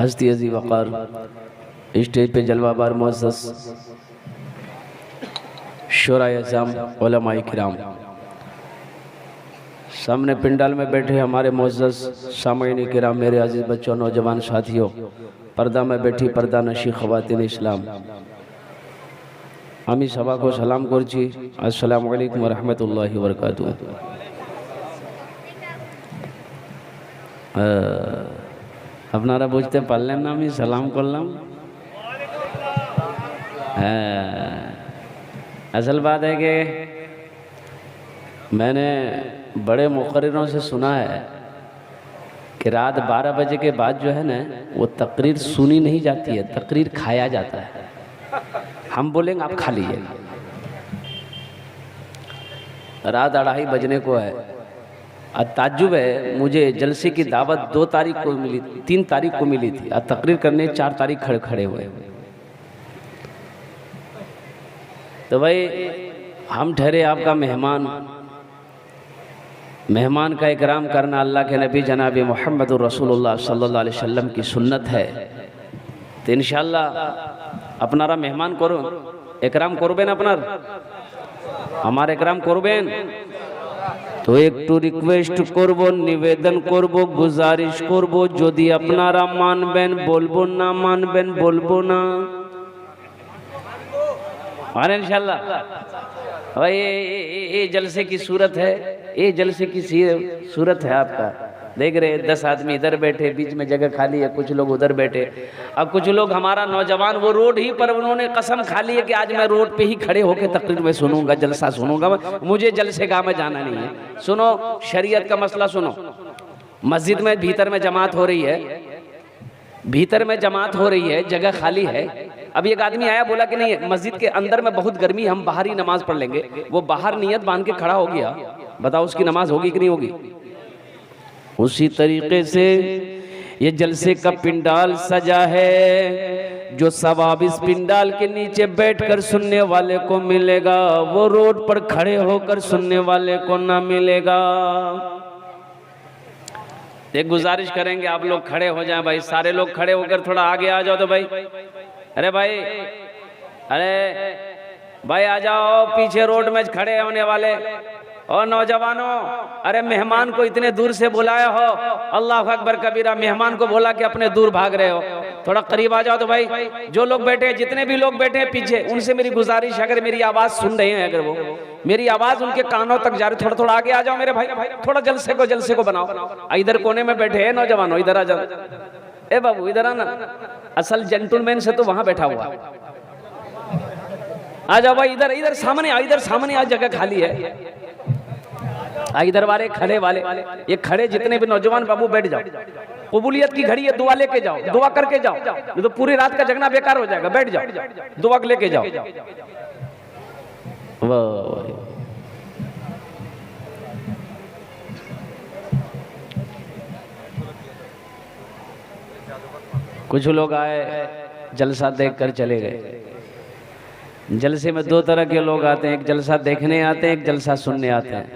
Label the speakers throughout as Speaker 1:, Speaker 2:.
Speaker 1: हस्ती अज़ी वक़ार स्टेज पे जलवाबार मुअज़्ज़ज़ शुराए अज़म उलमाए किराम, सामने पिंडाल में बैठे हमारे मुअज़्ज़ज़ सामईन किराम, मेरे अजीज़ बच्चों, नौजवान साथियों, पर्दा में बैठी पर्दा नशी ख़वातीन इस्लाम, आमी सभा को सलाम करছি। अस्सलामु अलैकुम व रहमतुल्लाहि व बरकातुहू। আপনারা বুঝতে পারলেন না আমি সালাম করলাম? असल बात है कि मैंने बड़े मुक़र्रिरों से सुना है कि रात 12 बजे के बाद जो है ना वो तकरीर सुनी नहीं जाती है, तकरीर खाया जाता है। हम बोलेंगे आप खा लीजिए। रात 2:30 बजने को है। ताज्जुब है, मुझे जलसे की दावत 2 तारीख को मिली, 3 तारीख को मिली थी, और तकरीर करने 4 तारीख खड़े हुए। तो भाई हम ठहरे आपका मेहमान, मेहमान का इकराम करना अल्लाह के नबी जनाब मोहम्मद रसूलुल्लाह सल्लल्लाहु अलैहि वसल्लम की सुन्नत है। तो इंशाअल्लाह अपनारा मेहमान करो, इकराम करबेन, अपनार हमार इकराम करबेन। तो एकटू रिक्वेस्ट करब, निवेदन करब, गुजारिश करब, यदि अपनारा मानबेन बोलबो, ना मानबेन बोलबो ना, माने इंशाअल्लाह। भाई ये जलसे की सूरत है, ये जलसे की सूरत है। आपका देख रहे 10 आदमी इधर बैठे, बीच में जगह खाली है, कुछ लोग उधर बैठे। अब कुछ लोग हमारा नौजवान वो रोड ही पर उन्होंने कसम खा ली है कि आज मैं रोड पे ही खड़े होकर तकरीर में सुनूंगा, जलसा सुनूंगा, मुझे जलसेगाह में जाना नहीं है। सुनो शरीयत का मसला सुनो। मस्जिद में भीतर में जमात हो रही है, भीतर में जमात हो रही है, जगह खाली है। अब एक आदमी आया, बोला कि नहीं मस्जिद के अंदर में बहुत गर्मी, हम बाहर ही नमाज पढ़ लेंगे। वो बाहर नियत बांध के खड़ा हो गया, बताओ उसकी नमाज होगी कि नहीं होगी? उसी तरीके से ये जलसे का पिंडाल सजा है, जो सवाब इस पिंडाल के नीचे बैठकर सुनने वाले को मिलेगा, वो रोड पर खड़े होकर सुनने वाले को ना मिलेगा। एक गुजारिश करेंगे, आप लोग खड़े हो जाएं भाई, सारे लोग खड़े होकर थोड़ा आगे आ जाओ। तो भाई अरे भाई, अरे भाई आ जाओ, पीछे रोड में खड़े होने वाले और नौजवानों, अरे मेहमान को इतने दूर से बुलाया हो, अल्लाह अकबर कबीरा, मेहमान को बोला कि अपने दूर भाग रहे हो, थोड़ा करीब आ जाओ। तो भाई जो लोग बैठे हैं, जितने भी लोग बैठे हैं पीछे, उनसे मेरी गुजारिश, अगर मेरी आवाज सुन रहे हैं, अगर वो मेरी आवाज उनके कानों तक जा रही, थोड़ा थोड़ा आगे आ जाओ मेरे भाई, थोड़ा जलसे को बनाओ। इधर कोने में बैठे हैं नौजवानों, इधर आ जाओ। ए बाबू इधर आना, असल जेंटलमैन से तो वहां बैठा हुआ, आ जाओ भाई, इधर इधर सामने आ, इधर सामने आ, जगह खाली है। इधर वाले खड़े वाले, ये खड़े जितने भी नौजवान बाबू बैठ जाओ। कबूलियत की घड़ी है, दुआ लेके जाओ, दुआ करके जाओ, नहीं तो पूरी रात का जगना बेकार हो जाएगा। बैठ जाओ, दुआ लेके जाओ। वाह, कुछ लोग आए, जलसा देखकर चले गए। जलसे में 2 तरह के लोग आते हैं, एक जलसा देखने आते हैं, एक जलसा सुनने आते हैं।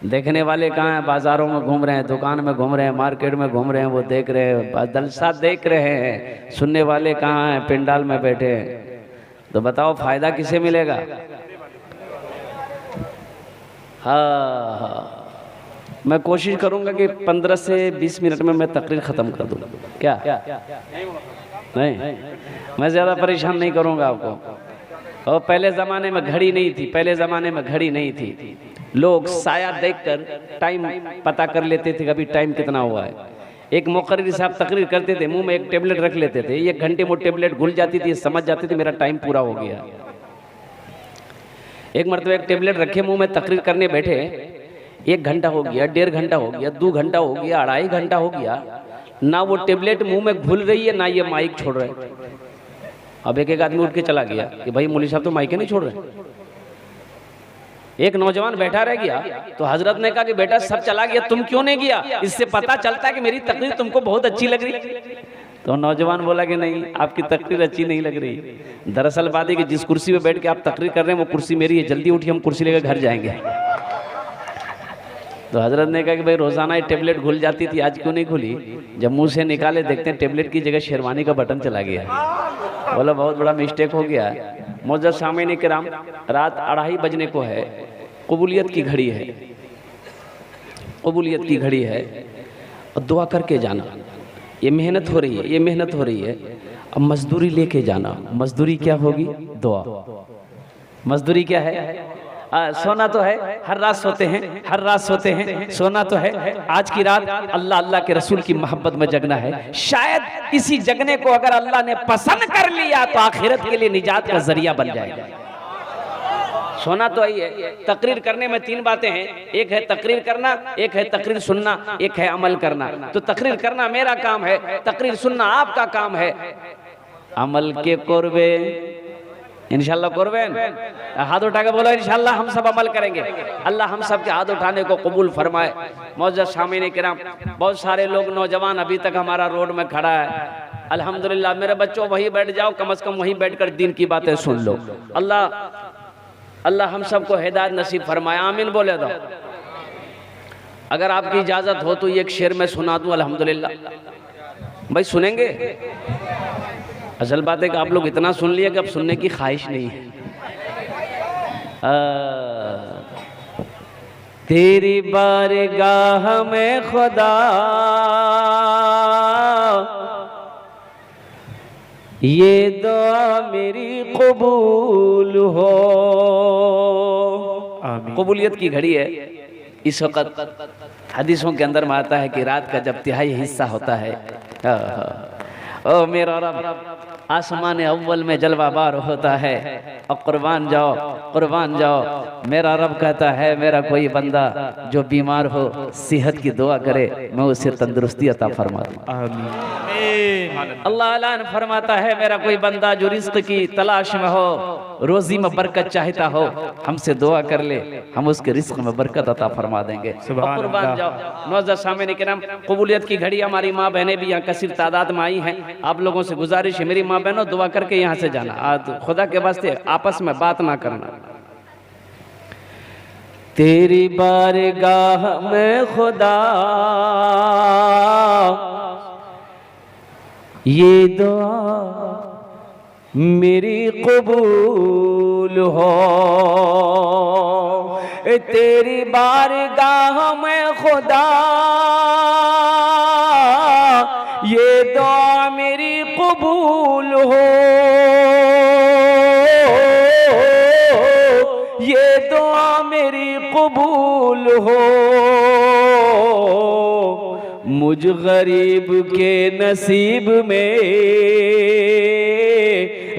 Speaker 1: देखने वाले कहाँ हैं? बाजारों में घूम रहे हैं, दुकान में घूम रहे हैं, मार्केट में घूम रहे हैं, वो देख रहे हैं, जलसा देख रहे हैं। सुनने वाले कहाँ हैं? पिंडाल में बैठे हैं। तो बताओ फायदा किसे मिलेगा? हाँ, मैं कोशिश करूंगा कि 15 से 20 मिनट में मैं तकरीर ख़त्म कर दूं। क्या नहीं, मैं ज़्यादा परेशान नहीं करूंगा आपको। और पहले ज़माने में घड़ी नहीं थी, पहले ज़माने में घड़ी नहीं थी। लोग साया देखकर टाइम पता कर लेते थे, कभी टाइम कितना हुआ है। एक मुक़र्रिर साहब तकरीर करते थे, मुंह में एक टेबलेट रख लेते थे, 1 घंटे में टेबलेट घुल जाती थी, समझ जाते थे मेरा टाइम पूरा हो गया। एक मरतबा एक टेबलेट रखे मुंह में, तकरीर करने बैठे, 1 घंटा हो गया, 1.5 घंटा हो गया, 2 घंटा हो गया, 2.5 घंटा हो गया, ना वो टेबलेट मुंह में घुल रही है, ना ये माइक छोड़ रहे। अब एक आदमी उठ के चला गया कि भाई मौलवी साहब तो माइक नहीं छोड़ रहे। एक नौजवान बैठा रह गया तो हजरत ने कहा कि बेटा सब चला गया, तुम क्यों नहीं गया? इससे पता चलता है कि मेरी तकरीर तुमको बहुत अच्छी लग रही। तो नौजवान बोला कि नहीं, आपकी तकरीर अच्छी नहीं लग रही। दरअसल बात है कि जिस कुर्सी पे बैठ के आप तकरीर कर रहे हैं वो कुर्सी मेरी है, जल्दी उठिए, हम कुर्सी लेकर घर जाएंगे। तो हजरत ने कहा कि भाई रोजाना ये टेबलेट घुल जाती थी, आज क्यों नहीं खुली? जब मुंह से निकाले देखते हैं टेबलेट की जगह शेरवानी का बटन चला गया। बोला बहुत बड़ा मिस्टेक हो गया। मौजूद सामईन किराम, रात 2:30 बजने को है, कबूलियत की घड़ी है, कबूलियत की घड़ी है, और दुआ करके जाना। ये मेहनत हो रही है, ये मेहनत हो रही है। अब मजदूरी लेके जाना। मजदूरी क्या होगी? दुआ। मजदूरी क्या है? सोना तो है, हर रात सोते हैं, हर रात सोते हैं, सोना तो है। आज की रात अल्लाह अल्लाह के रसूल की मोहब्बत में जगना है। शायद इसी जगने को अगर अल्लाह ने पसंद कर लिया तो आखिरत के लिए निजात का जरिया बन जाएगा। सोना तो यही है। तकरीर करने में 3 बातें हैं, एक है तकरीर करना, एक है तकरीर सुनना, एक है अमल करना। तो तकरीर करना मेरा काम है, तकरीर सुनना आपका काम है। अमल के कोरबे इंशाल्लाह कुर्बान, हाथ उठा के बोलो इंशाल्लाह हम सब अमल करेंगे। अल्लाह हम सब के हाथ उठाने को कबूल फरमाए। मौजूद सामईन किराम, बहुत सारे लोग नौजवान अभी तक हमारा रोड में खड़ा है। अल्हम्दुलिल्लाह मेरे बच्चों वहीं बैठ जाओ, कम से कम वहीं बैठकर दीन की बातें सुन लो। अल्लाह हम सबको हिदायत नसीब फरमाए, आमीन बोले दो। अगर आपकी इजाजत हो तो ये एक शेर में सुना दूं। अल्हम्दुलिल्लाह भाई सुनेंगे? असल बात है कि आप लोग इतना सुन लिए कि अब सुनने की ख्वाहिश नहीं है। तेरी बारगाह में खुदा ये दुआ मेरी कबूल हो। कबूलियत की घड़ी है इस वक्त। हदीसों के अंदर में आता है कि रात का जब तिहाई हिस्सा होता है, ओ मेरा रब आसमान अव्वल में जलवाबार होता है, और कुर्बान जाओ, कुर्बान जाओ। मेरा रब कहता है मेरा कोई बंदा जो बीमार हो सेहत की दुआ करे, मैं उसे तंदुरुस्ती अता फरमा दूं। आमीन। अल्लाह ऐलान फरमाता है मेरा कोई बंदा जो रिज़्क़ की तलाश में हो, रोजी में बरकत चाहता हो, हमसे दुआ कर ले, हम उसके रिज़्क़ में बरकत अता फरमा देंगे। कुर्बान जाओ। मौजूद सामईन किराम, कबूलियत की घड़ी हमारी माँ बहनें भी यहाँ कसीर तादाद में आई हैं। आप लोगों से गुजारिश है मेरी माँ बहनों दुआ करके यहाँ से जाना। आज खुदा के वास्ते आपस में बात ना करना। तेरी बारगाह में खुदा ये दुआ मेरी कबूल हो। तेरी बारगाह में खुदा ये दुआ मेरी कबूल हो। ये दुआ मेरी कबूल हो। मुझ गरीब के नसीब में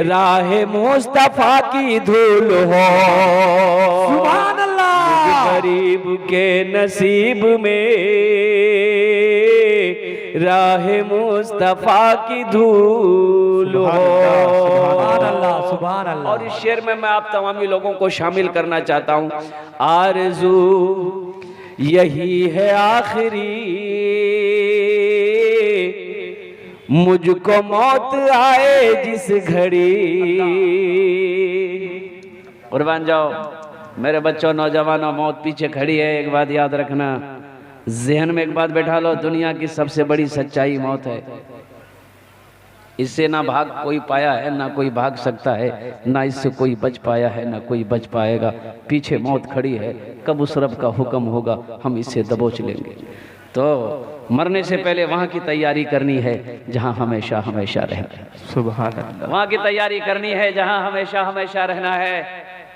Speaker 1: राह मुस्तफा की धूल हो। सुभान अल्लाह। मुझ गरीब के नसीब में राह मुस्तफा की धूल हो। सुभान अल्लाह, सुभान अल्लाह। और इस शेर में मैं आप तमामी लोगों को शामिल करना चाहता हूँ। आरज़ू यही है आखिरी, मुझको मौत आए जिस घड़ी। कुर्बान जाओ मेरे बच्चों, नौजवानों, मौत पीछे खड़ी है। एक बात याद रखना, जहन में एक बात बैठा लो, दुनिया की सबसे बड़ी सच्चाई मौत है। इससे ना भाग कोई पाया है, ना कोई भाग सकता है, ना इससे कोई बच पाया है, ना कोई बच पाएगा। पीछे मौत खड़ी है, कब उस रब का हुक्म होगा हम इससे दबोच लेंगे। तो मरने से पहले वहाँ की तैयारी करनी है जहाँ हमेशा हमेशा रहना है।
Speaker 2: सुभान अल्लाह।
Speaker 1: वहाँ की तैयारी करनी है जहाँ हमेशा हमेशा रहना है।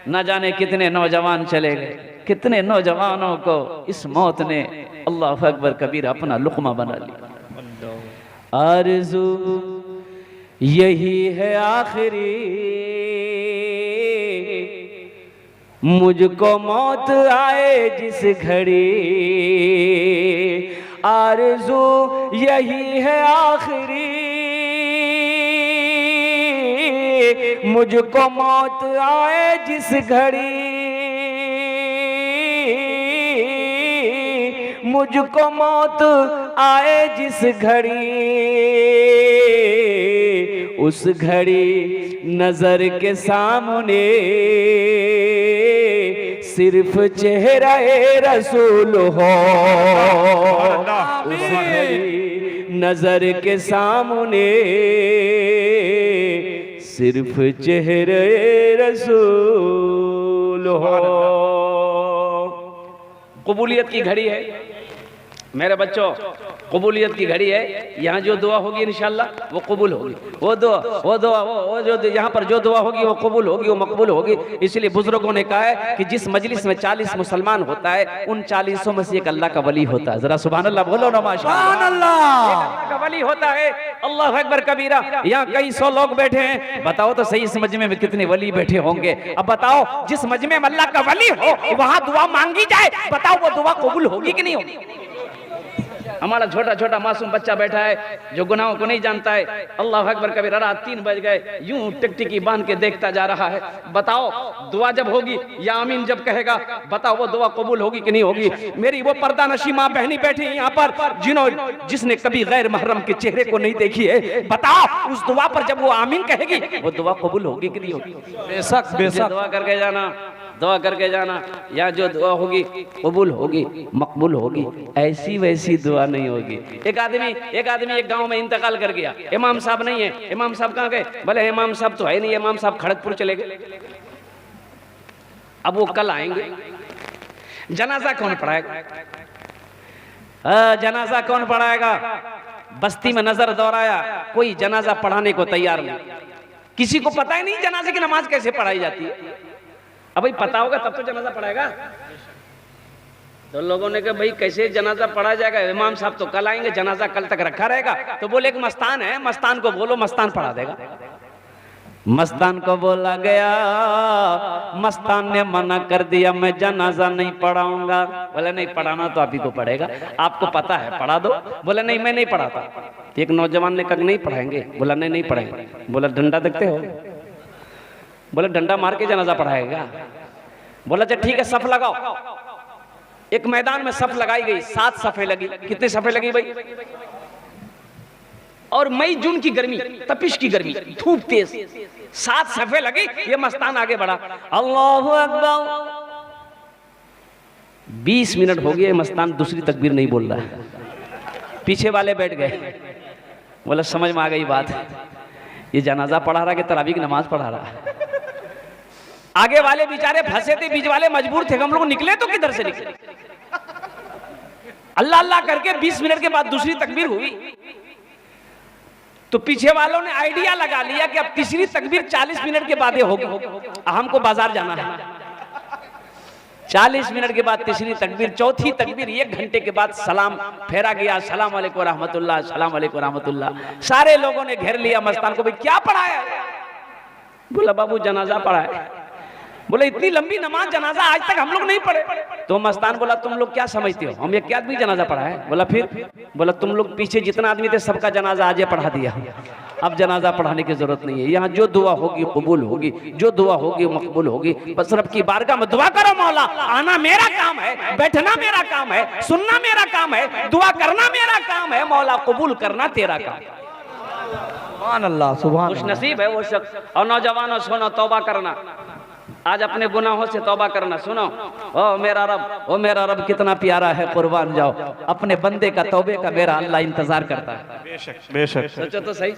Speaker 1: न जाने कितने नौजवान चले गए, कितने नौजवानों को इस मौत ने अल्लाह अकबर कबीर अपना लुक़मा बना लिया। आरज़ू यही है आखिरी, मुझको मौत आए जिस घड़ी। आरज़ू यही है आखिरी, मुझको मौत आए जिस घड़ी। मुझको मौत आए जिस घड़ी, उस घड़ी नजर के सामने सिर्फ चेहरा रसूल हो। उस घड़ी नजर के सामने सिर्फ चेहरे रसूल हो। कबूलियत की घड़ी है मेरे बच्चों, कबूलियत की घड़ी है। यहाँ जो दुआ होगी इंशाल्लाह वो कबूल होगी। वो जो यहाँ पर जो दुआ होगी वो कबूल होगी, वो मकबूल होगी। इसलिए बुजुर्गों ने कहा है कि जिस मजलिस में 40 मुसलमान होता है, उन 40 में से एक अल्लाह का वली होता है। जरा सुभान अल्लाह बोलो ना, माशाअल्लाह। अल्लाह का वली होता है। अल्लाह अकबर कबीरा। यहाँ कई 100 लोग बैठे हैं, बताओ तो सही इस मजमे में कितने वली बैठे होंगे। अब बताओ जिस मजमे में अल्लाह का वली हो वहाँ दुआ मांगी जाए, बताओ वो दुआ कबूल होगी कि नहीं होगी? हमारा छोटा छोटा मासूम बच्चा बैठा है जो गुनाहों को नहीं जानता है। अल्लाह अकबर कबीर। रात 3 बज गए, यूं टिकटिकी बांध के देखता जा रहा है। बताओ दुआ जब होगी या आमीन जब कहेगा, बताओ वो दुआ कबूल होगी कि नहीं होगी? मेरी वो पर्दा नशी माँ बहनी बैठी यहाँ पर जिसने कभी गैर महरम के चेहरे को नहीं देखी है, बताओ उस दुआ पर जब वो आमीन कहेगी वो दुआ कबूल होगी कि नहीं होगी?
Speaker 2: बेशक बेशक।
Speaker 1: दुआ करके जाना, दुआ करके जाना। या जो दुआ होगी कबूल होगी, मकबूल होगी, ऐसी वैसी दुआ नहीं होगी। एक आदमी एक गांव में इंतकाल कर गया। इमाम साहब नहीं है। इमाम साहब कहाँ गए? बोले इमाम साहब तो है नहीं, इमाम साहब खड़गपुर चले गए। अब वो कल आएंगे। जनाजा कौन पढ़ाएगा? जनाजा कौन पढ़ाएगा? बस्ती में नजर दौड़ाया, कोई जनाजा पढ़ाने को तैयार नहीं। किसी को पता ही नहीं जनाजे की नमाज कैसे पढ़ाई जाती है। अब भाई पता होगा तब तो जनाजा पढ़ाएगा। तो लोगों ने कहा भाई कैसे जनाजा पढ़ा जाएगा? इमाम साहब तो कल आएंगे, जनाजा कल तक रखा रहेगा। तो बोले एक मस्तान है, मस्तान को बोलो, मस्तान पढ़ा देगा। मस्तान को बोला गया, मस्तान ने मना कर दिया, मैं जनाजा नहीं पढ़ाऊंगा। बोले नहीं पढ़ाना तो आप ही को पढ़ेगा, आपको पता है, पढ़ा दो। बोले नहीं मैं नहीं पढ़ाता। एक नौजवान ने कहा नहीं पढ़ाएंगे। बोला नहीं नहीं पढ़ाएंगे। बोला डंडा देखते हो? बोले डंडा मार के जनाजा पढ़ाएगा। बोला अच्छा ठीक है, सफ लगाओ। एक मैदान में सफ लगाई गई, 7 सफे लगी। कितने सफे लगी भाई? और मई जून की गर्मी, तपिश की गर्मी, धूप तेज, 7 सफे लगी। ये मस्तान आगे बढ़ा, अल्लाहु अकबर। 20 मिनट हो गए, मस्तान दूसरी तकबीर नहीं बोल रहा है। पीछे वाले बैठ गए। बोला समझ में आ गई बात, ये जनाजा पढ़ा रहा कि तरावी की नमाज पढ़ा रहा। आगे वाले बेचारे फंसे थे, बीच वाले मजबूर थे। हम लोग निकले तो किधर से निकले? अल्लाह अल्लाह करके 20 मिनट के बाद दूसरी तकबीर हुई तो पीछे वालों ने आइडिया लगा लिया कि अब तीसरी तकबीर 40 मिनट के बाद होगी। हमको बाजार जाना है। 40 मिनट के बाद तीसरी तकबीर, चौथी तकबीर 1 घंटे के बाद सलाम फेरा गया। सलाम अलैकुम रहमतुल्लाह, सलाम अलैकुम रहमतुल्लाह। सारे लोगों ने घेर लिया मस्तान को, भाई क्या पढ़ाया? बोला बाबू जनाजा पढ़ाया। बोले इतनी लंबी नमाज जनाजा आज तक हम लोग नहीं पढ़े। तो मस्तान बोला तुम लोग क्या समझते हो, हम एक क्या आदमी जनाजा पढ़ा है? बोला फिर? बोला तुम लोग पीछे जितना आदमी थे सबका जनाजा आज पढ़ा दिया, अब जनाजा पढ़ाने की जरूरत नहीं है। यहाँ जो दुआ होगी कबूल होगी, जो दुआ होगी मकबूल होगी। बस रब की बारगाह में दुआ करो, मौला आना मेरा काम है, बैठना मेरा काम है, सुनना मेरा काम है, दुआ करना मेरा काम है, मौला कबूल करना तेरा काम।
Speaker 2: सुभान अल्लाह, सुभान
Speaker 1: खुश नसीब है वो शख्स। और नौजवानों सुनो, तौबा करना। आज अपने गुनाहों से तौबा करना। सुनो, ओ मेरा रब कितना प्यारा है, कुर्बान जाओ। अपने बंदे का तौबे का मेरा अल्लाह इंतजार करता है।
Speaker 2: बेशक बेशक।
Speaker 1: सोचो तो सही,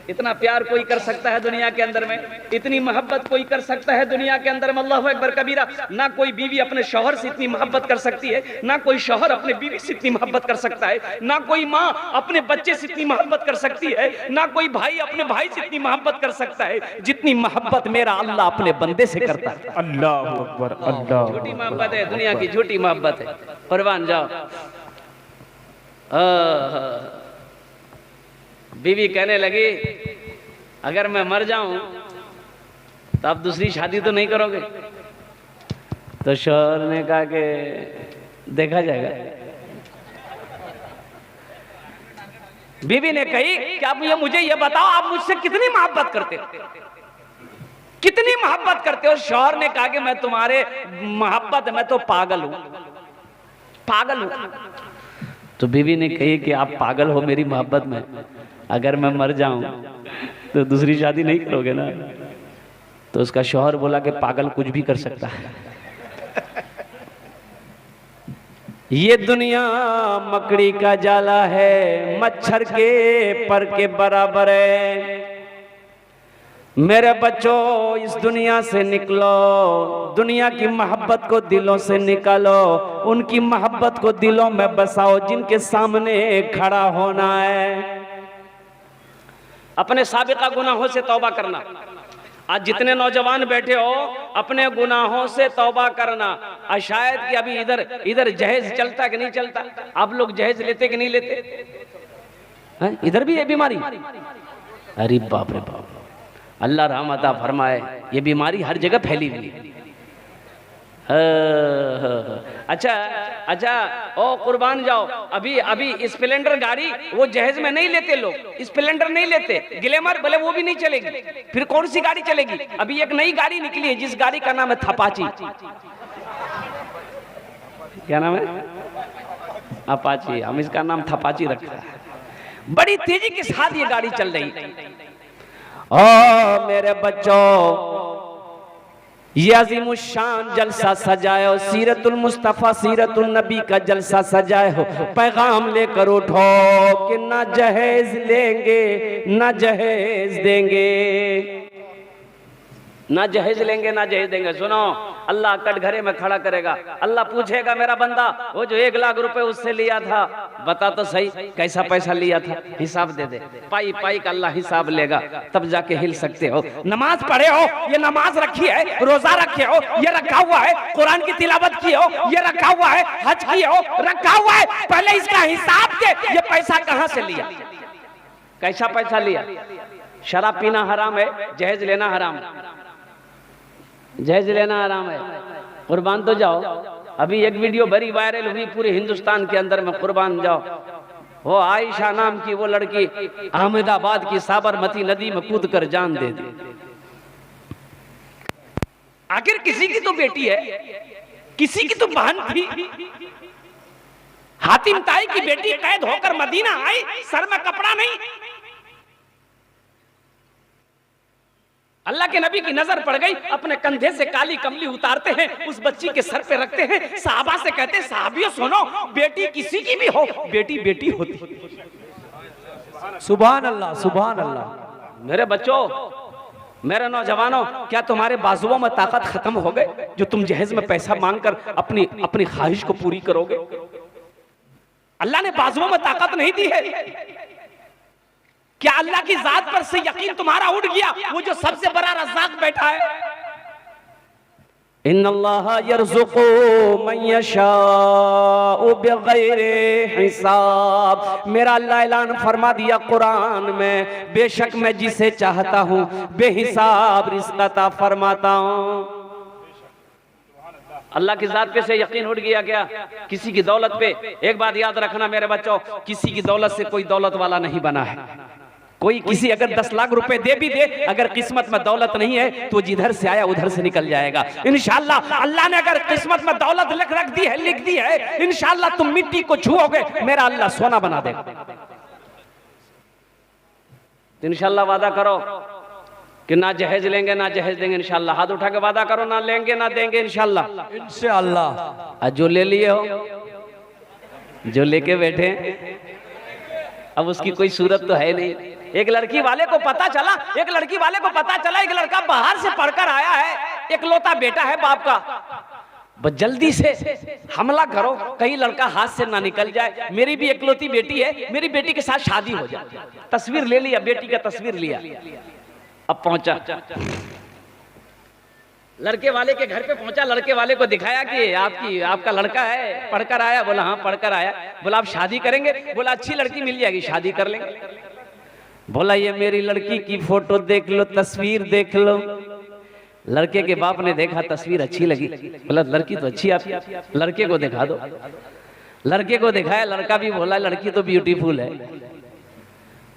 Speaker 1: इतना प्यार कोई कर सकता है दुनिया के अंदर में, इतनी मोहब्बत कोई कर सकता है दुनिया के अंदर में। अल्लाहु अकबर कबीरा। ना कोई बीवी अपने शौहर से इतनी मोहब्बत कर सकती है, ना कोई शौहर अपने बीवी से इतनी मोहब्बत कर सकता है, ना कोई माँ अपने बच्चे से इतनी मोहब्बत कर सकती है, ना कोई भाई अपने भाई से इतनी मोहब्बत कर सकता है जितनी मोहब्बत मेरा अल्लाह अपने बंदे से करता है।
Speaker 2: अल्लाह अकबर, अल्लाह।
Speaker 1: झूठी मोहब्बत है, दुनिया की झूठी मोहब्बत है। कुर्बान जाओ। बीवी कहने लगी, अगर मैं मर जाऊं तो आप दूसरी शादी तो नहीं करोगे? तो शौहर ने कहा कि देखा जाएगा। बीवी ने कही कि आप मुझे ये बताओ, आप मुझसे कितनी मोहब्बत करते हो, कितनी मोहब्बत करते हो? शौहर ने कहा कि मैं तुम्हारे मोहब्बत में तो पागल हूं, पागल हूं। तो बीवी ने कही कि आप पागल हो मेरी मोहब्बत में, अगर मैं मर जाऊं तो दूसरी शादी नहीं करोगे ना? तो उसका शौहर बोला कि पागल कुछ भी कर सकता है। ये दुनिया मकड़ी का जाला है, मच्छर के पर के बराबर है। मेरे बच्चों, इस दुनिया से निकलो, दुनिया की मोहब्बत को दिलों से निकालो, उनकी मोहब्बत को दिलों में बसाओ जिनके सामने खड़ा होना है। अपने साबिका गुनाहों से तौबा करना। आज जितने नौजवान बैठे हो, अपने गुनाहों से तौबा करना। शायद कि अभी इधर जहेज चलता कि नहीं चलता? आप लोग जहेज लेते कि नहीं लेते? इधर भी है बीमारी? अरे बाप रे बाप, अल्लाह रहमत फरमाए। ये बीमारी हर जगह फैली हुई है। अच्छा, ओ कुर्बान जाओ। अभी स्प्लेंडर गाड़ी वो जहेज में नहीं लेते लोग, स्प्लेंडर नहीं लेते, ग्लैमर बोले वो भी नहीं चलेगी। फिर कौन सी गाड़ी चलेगी? अभी एक नई गाड़ी निकली है जिस गाड़ी का नाम है थपाची। क्या नाम है? अपाची। हम इसका नाम थपाची रखा है। बड़ी तेजी के साथ ये गाड़ी चल रही है। ओ मेरे बच्चों, ये अज़ीमुश्शान जलसा सजाए हो, सीरतुल मुस्तफ़ा सीरतुल नबी का जलसा सजाए हो। पैगाम लेकर उठो कि ना जहेज लेंगे ना जहेज देंगे, ना जहेज लेंगे ना जहेज देंगे। सुनो, अल्लाह कटघरे में खड़ा करेगा। अल्लाह पूछेगा, मेरा बंदा वो जो 1 लाख रुपए उससे लिया था, बता तो सही कैसा पैसा लिया था, हिसाब दे दे। पाई पाई का अल्लाह हिसाब लेगा, तब जाके हिल सकते हो। नमाज पढ़े हो, ये नमाज रखी है, रोजा रखे हो, ये रखा हुआ है, कुरान की तिलावत की हो, ये रखा हुआ है, हज की हो, रखा हुआ है, पहले इसका हिसाब दे। ये पैसा कहां से लिया, कैसा पैसा लिया? शराब पीना हराम है, जहेज लेना हराम है, जहेज लेना आराम है। कुर्बान तो जाओ। अभी एक वीडियो बड़ी वायरल हुई पूरे हिंदुस्तान के अंदर में, कुर्बान जाओ। वो आयशा नाम की वो लड़की अहमदाबाद की साबरमती नदी में कूद कर जान दे दी। आखिर किसी की तो बेटी है, किसी की तो बहन थी। हातिम ताई की बेटी कैद होकर मदीना आई, सर में कपड़ा नहीं। अल्लाह के नबी की नजर पड़ गई, अपने कंधे से काली कमली उतारते हैं, उस बच्ची के सर पे रखते हैं। साहबा से कहते हैं, साहबियों सुनो, बेटी किसी की भी हो, बेटी बेटी होती।
Speaker 2: सुभान अल्लाह, सुभान अल्लाह।
Speaker 1: मेरे बच्चों, मेरे नौजवानों, क्या तुम्हारे बाजुओं में ताकत खत्म हो गए जो तुम जहेज में पैसा मांगकर अपनी ख्वाहिश को पूरी करोगे? अल्लाह ने बाजुओं में ताकत नहीं दी है। क्या अल्लाह की जात पर से यकीन तुम्हारा उठ गया? वो जो सबसे बड़ा रज़्ज़ाक़ बैठा है। इन्नल्लाह यर्ज़ुक़ु मन यशाउ बिग़ैरि हिसाब। मेरा अल्लाह ऐलान फरमा दिया कुरान में, बेशक मैं जिसे चाहता हूँ बेहिसाब रिज़्क़ अता फरमाता हूँ। अल्लाह की जात पे से यकीन उठ गया क्या? किसी की दौलत पे। एक बात याद रखना मेरे बच्चों, किसी की दौलत से कोई दौलत वाला नहीं बना है। कोई किसी अगर 10 लाख रुपए दे भी दे, अगर किस्मत में दौलत नहीं है तो जिधर से आया उधर से निकल जाएगा। इंशाअल्लाह अल्लाह ने अगर किस्मत में दौलत रख दी है, लिख दी है, इंशाअल्लाह तुम मिट्टी को छुओगे, मेरा अल्लाह सोना बना देगा। इंशाअल्लाह वादा करो। कि ना जहेज लेंगे ना जहेज देंगे इंशाल्लाह? हाथ उठा के वादा करो, ना लेंगे ना देंगे इंशाल्लाह।
Speaker 2: इंशाअल्लाह।
Speaker 1: आज जो ले लिए हो, जो लेके बैठे, अब उसकी कोई सूरत तो है नहीं। एक लड़की वाले को पता चला, एक लड़का बाहर से पढ़कर आया है, एकलौता बेटा है बाप का, बस जल्दी से हमला करो, कहीं लड़का हाथ से ना निकल जाए। मेरी भी एकलौती बेटी है, मेरी बेटी के साथ शादी हो जाए। तस्वीर ले लिया, बेटी का तस्वीर लिया, अब पहुंचा लड़के वाले के घर पे पहुंचा, लड़के वाले को दिखाया कि आपका लड़का है, पढ़कर आया। बोला हाँ पढ़कर आया। बोला आप शादी करेंगे? बोला अच्छी लड़की मिल जाएगी, शादी कर लेंगे। बोला ये मेरी लड़की की फोटो देख लो, तस्वीर देख लो। लड़के के बाप ने देखा, तस्वीर अच्छी लगी। बोला लड़की तो अच्छी, आप लड़के को दिखा दो। लड़के को दिखाया, लड़का भी बोला लड़की तो ब्यूटीफुल है,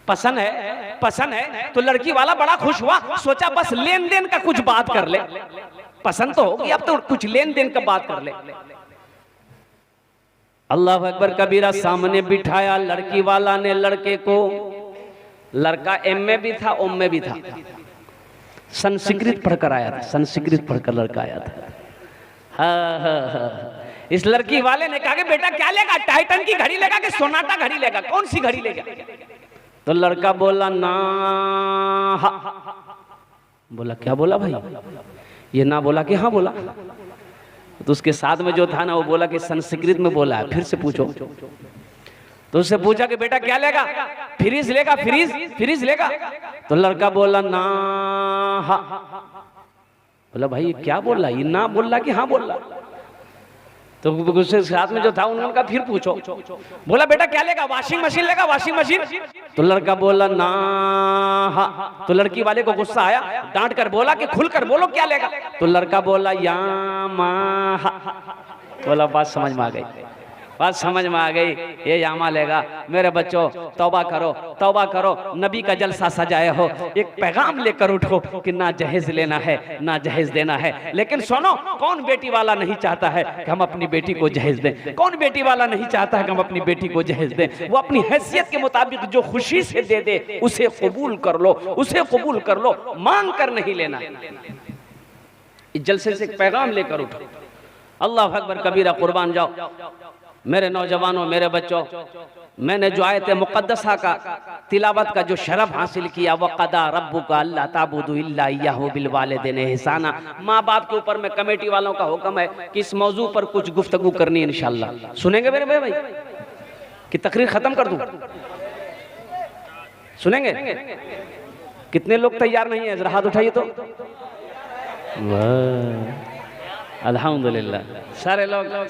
Speaker 1: पसंद है। तो लड़की वाला बड़ा खुश हुआ, सोचा बस लेन देन का कुछ बात कर ले, पसंद तो होगी, अब तो कुछ लेन देन का बात कर ले। अल्लाह अकबर कबीरा, सामने बिठाया लड़की वाला ने लड़के को। लड़का एम में भी था, ओम में भी था, संस्कृत पढ़कर आया था, संस्कृत पढ़कर लड़का आया था। हाँ। इस लड़की वाले ने कहा कि बेटा क्या लेगा, टाइटन की घड़ी लेगा कि सोनाटा घड़ी लेगा, कौन सी घड़ी लेगा? तो लड़का बोला ना। बोला क्या बोला भाई? ये ना बोला कि हाँ बोला। तो उसके साथ में जो था ना, वो बोला कि संस्कृत में बोला है, फिर से पूछो। तो उससे पूछा कि बेटा क्या लेगा? फ्रीज लेगा, फ्रीज लेगा। तो लड़का बोला ना। बोला भाई ये क्या बोल रहा, ये ना बोल रहा कि हाँ बोल रहा? तो उसके साथ में जो था उन्होंने कहा फिर पूछो। बोला बेटा क्या लेगा? वॉशिंग मशीन लेगा, वॉशिंग मशीन। तो लड़का बोला ना। तो लड़की वाले को गुस्सा आया, डांट कर बोला कि खुलकर बोलो क्या लेगा? तो लड़का बोला या मा। बोला बात समझ में आ गई, बात समझ में आ गई, ये यामा लेगा। मेरे बच्चों तौबा करो, तौबा करो, नबी का जलसा सजाए हो, एक पैगाम लेकर उठो कि ना जहेज लेना है ना जहेज देना है। लेकिन सुनो, कौन बेटी वाला नहीं चाहता है कि हम अपनी बेटी को जहेज दें? कौन बेटी वाला नहीं चाहता है कि हम अपनी बेटी को जहेज दें? वो अपनी हैसियत के मुताबिक जो खुशी से दे दे उसे कबूल कर लो, उसे कबूल कर लो, मांग कर नहीं लेना। इस जलसे से एक पैगाम लेकर उठो। अल्लाह अकबर कबीरा, कुर्बान जाओ मेरे नौजवानों, मेरे बच्चों। मैंने जो आयत मुक़द्दसा का तिलावत का जो शरफ हासिल किया, वक़दा रब्बुका अल्ला ताबुदु इल्ला इय्याहु बिल वालिदैन इहसाना, माँ बाप के ऊपर में कमेटी वालों का हुक्म है कि इस मौजू पर कुछ गुफ्तगू करनी है इंशाअल्लाह। सुनेंगे मेरे भाई कि तकरीर खत्म कर दूं? सुनेंगे? कितने लोग तैयार नहीं है? जरा हाथ उठाइए तो। अल्हम्दुलिल्लाह,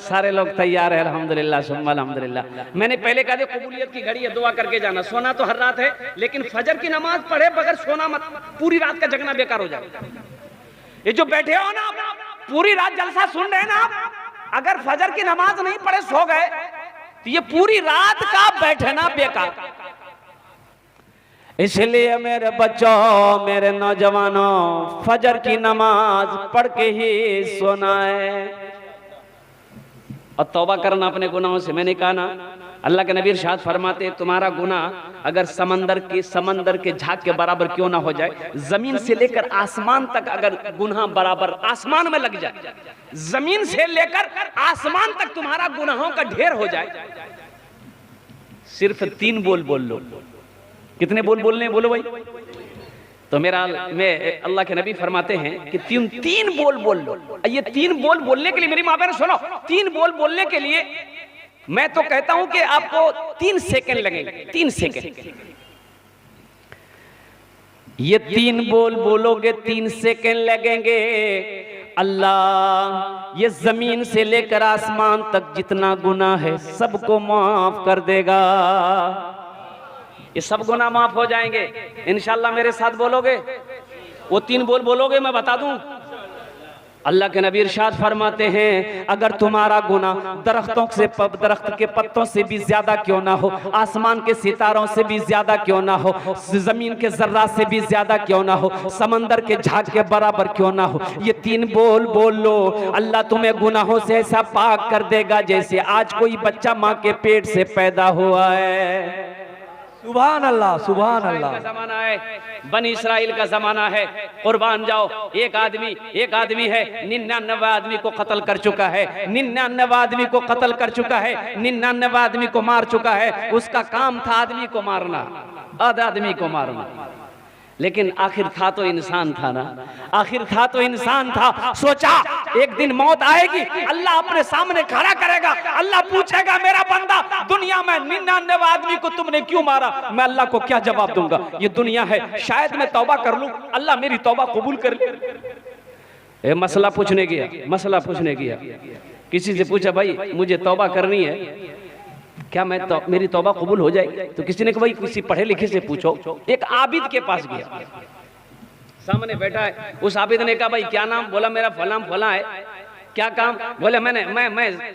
Speaker 1: सारे लोग तैयार है। अल्हम्दुलिल्लाह सुम्मा अल्हम्दुलिल्लाह। मैंने पहले कहा था कबूलियत की घड़ी है, दुआ करके जाना। सोना तो हर रात है, लेकिन फजर की नमाज पढ़े बगैर सोना मत, पूरी रात का जगना बेकार हो जाए। ये जो बैठे हो ना, पूरी रात जलसा सुन रहे हैं ना आप, अगर फजर की नमाज नहीं पढ़े सो गए तो ये पूरी रात का बैठना बेकार। इसलिए मेरे बच्चों, मेरे नौजवानों, फजर की नमाज पढ़ के ही सोना है और तौबा करना अपने गुनाहों से। मैंने कहा ना, अल्लाह के नबी इरशाद फरमाते, तुम्हारा गुनाह अगर समंदर के झाग के बराबर क्यों ना हो जाए, जमीन से लेकर आसमान तक अगर गुनाह बराबर आसमान में लग जाए, जमीन से लेकर आसमान तक तुम्हारा गुनाहों का ढेर हो जाए, सिर्फ 3 बोल लो। कितने बोलने हैं? बोलो भाई। तो मैं अल्लाह के नबी फरमाते हैं कि तीन बोल लो। ये 3 बोल बोलने के लिए, मेरी माँ बहन सुनो, 3 बोल बोलने के लिए मैं तो कहता हूं कि आपको 3 सेकंड लगेंगे। 3 सेकंड। ये 3 बोल बोलोगे, 3 सेकंड लगेंगे। अल्लाह ये जमीन से लेकर आसमान तक जितना गुनाह है सबको माफ कर देगा। ये सब गुनाह माफ हो जाएंगे इंशाअल्लाह। मेरे साथ बोलोगे? वो 3 बोल बोलोगे, मैं बता दूं। अल्लाह के नबी इरशाद फरमाते हैं, अगर तुम्हारा गुनाह दरख्त के पत्तों से भी ज्यादा क्यों ना हो, आसमान के सितारों से भी ज्यादा क्यों ना हो, जमीन के जर्रा से भी ज्यादा क्यों ना हो, समंदर के झाग के बराबर क्यों ना हो, ये 3 बोल लो, अल्लाह तुम्हें गुनाहों से ऐसा पाक कर देगा जैसे आज कोई बच्चा माँ के पेट से पैदा हुआ है।
Speaker 2: सुभान अल्लाह, सुभान अल्लाह।
Speaker 1: का जमाना है, बनी इस्राइल का जमाना है। कुर्बान जाओ, एक आदमी है 99 आदमी को कत्ल कर चुका है, 99 आदमी को कत्ल कर चुका है, 99 आदमी को मार चुका है। उसका काम था आदमी को मारना, आदमी को मारना। लेकिन आखिर था तो इंसान था ना, आखिर था तो इंसान था। सोचा एक दिन मौत आएगी, अल्लाह अपने सामने खड़ा करेगा, अल्लाह पूछेगा मेरा बंदा दुनिया में 99 आदमी को तुमने क्यों मारा? मैं अल्लाह को क्या जवाब दूंगा? ये दुनिया है, शायद मैं तौबा कर लूं, अल्लाह मेरी तौबा कबूल कर ले। मसला पूछने गया, किसी से पूछा भाई मुझे तौबा करनी है, क्या मेरी तौबा कबूल हो जाएगी? तो किसी ने कहा भाई किसी पढ़े लिखे से पूछो। एक आबिद के पास गया, सामने बैठा है। उस आबिद ने कहा भाई क्या नाम? बोला मेरा फला है। क्या काम? बोले मैं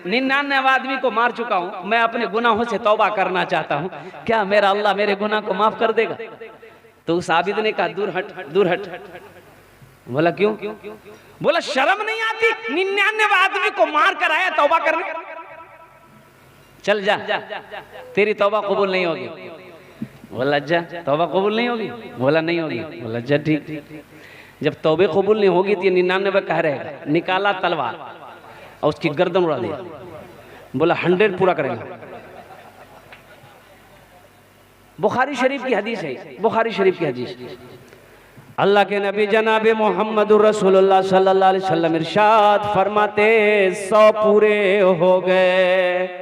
Speaker 1: 99 आदमी को मार चुका हूं, मैं अपने गुनाहों से तौबा करना चाहता हूं, क्या मेरा अल्लाह मेरे गुनाह को माफ कर देगा? तो उस आबिद ने कहा दूर हट। बोला क्यों? बोला शर्म नहीं आती? 99 आदमी को मार कर आया तौबा करने? चल जा, तेरी तौबा कबूल नहीं होगी। बोला जा, तौबा कबूल नहीं होगी? बोला नहीं होगी। बोला जा ठीक। जब तौबे कबूल नहीं होगी तो 99 कह रहे, निकाला तलवार और उसकी गर्दन उड़ा दिया। बोला 100 पूरा करेंगे। बुखारी शरीफ की हदीस है, बुखारी शरीफ की हदीस। अल्लाह के नबी जनाब मोहम्मद रसूलुल्लाह सल्लल्लाहु अलैहि वसल्लम इरशाद फरमाते 100 पूरे हो गए।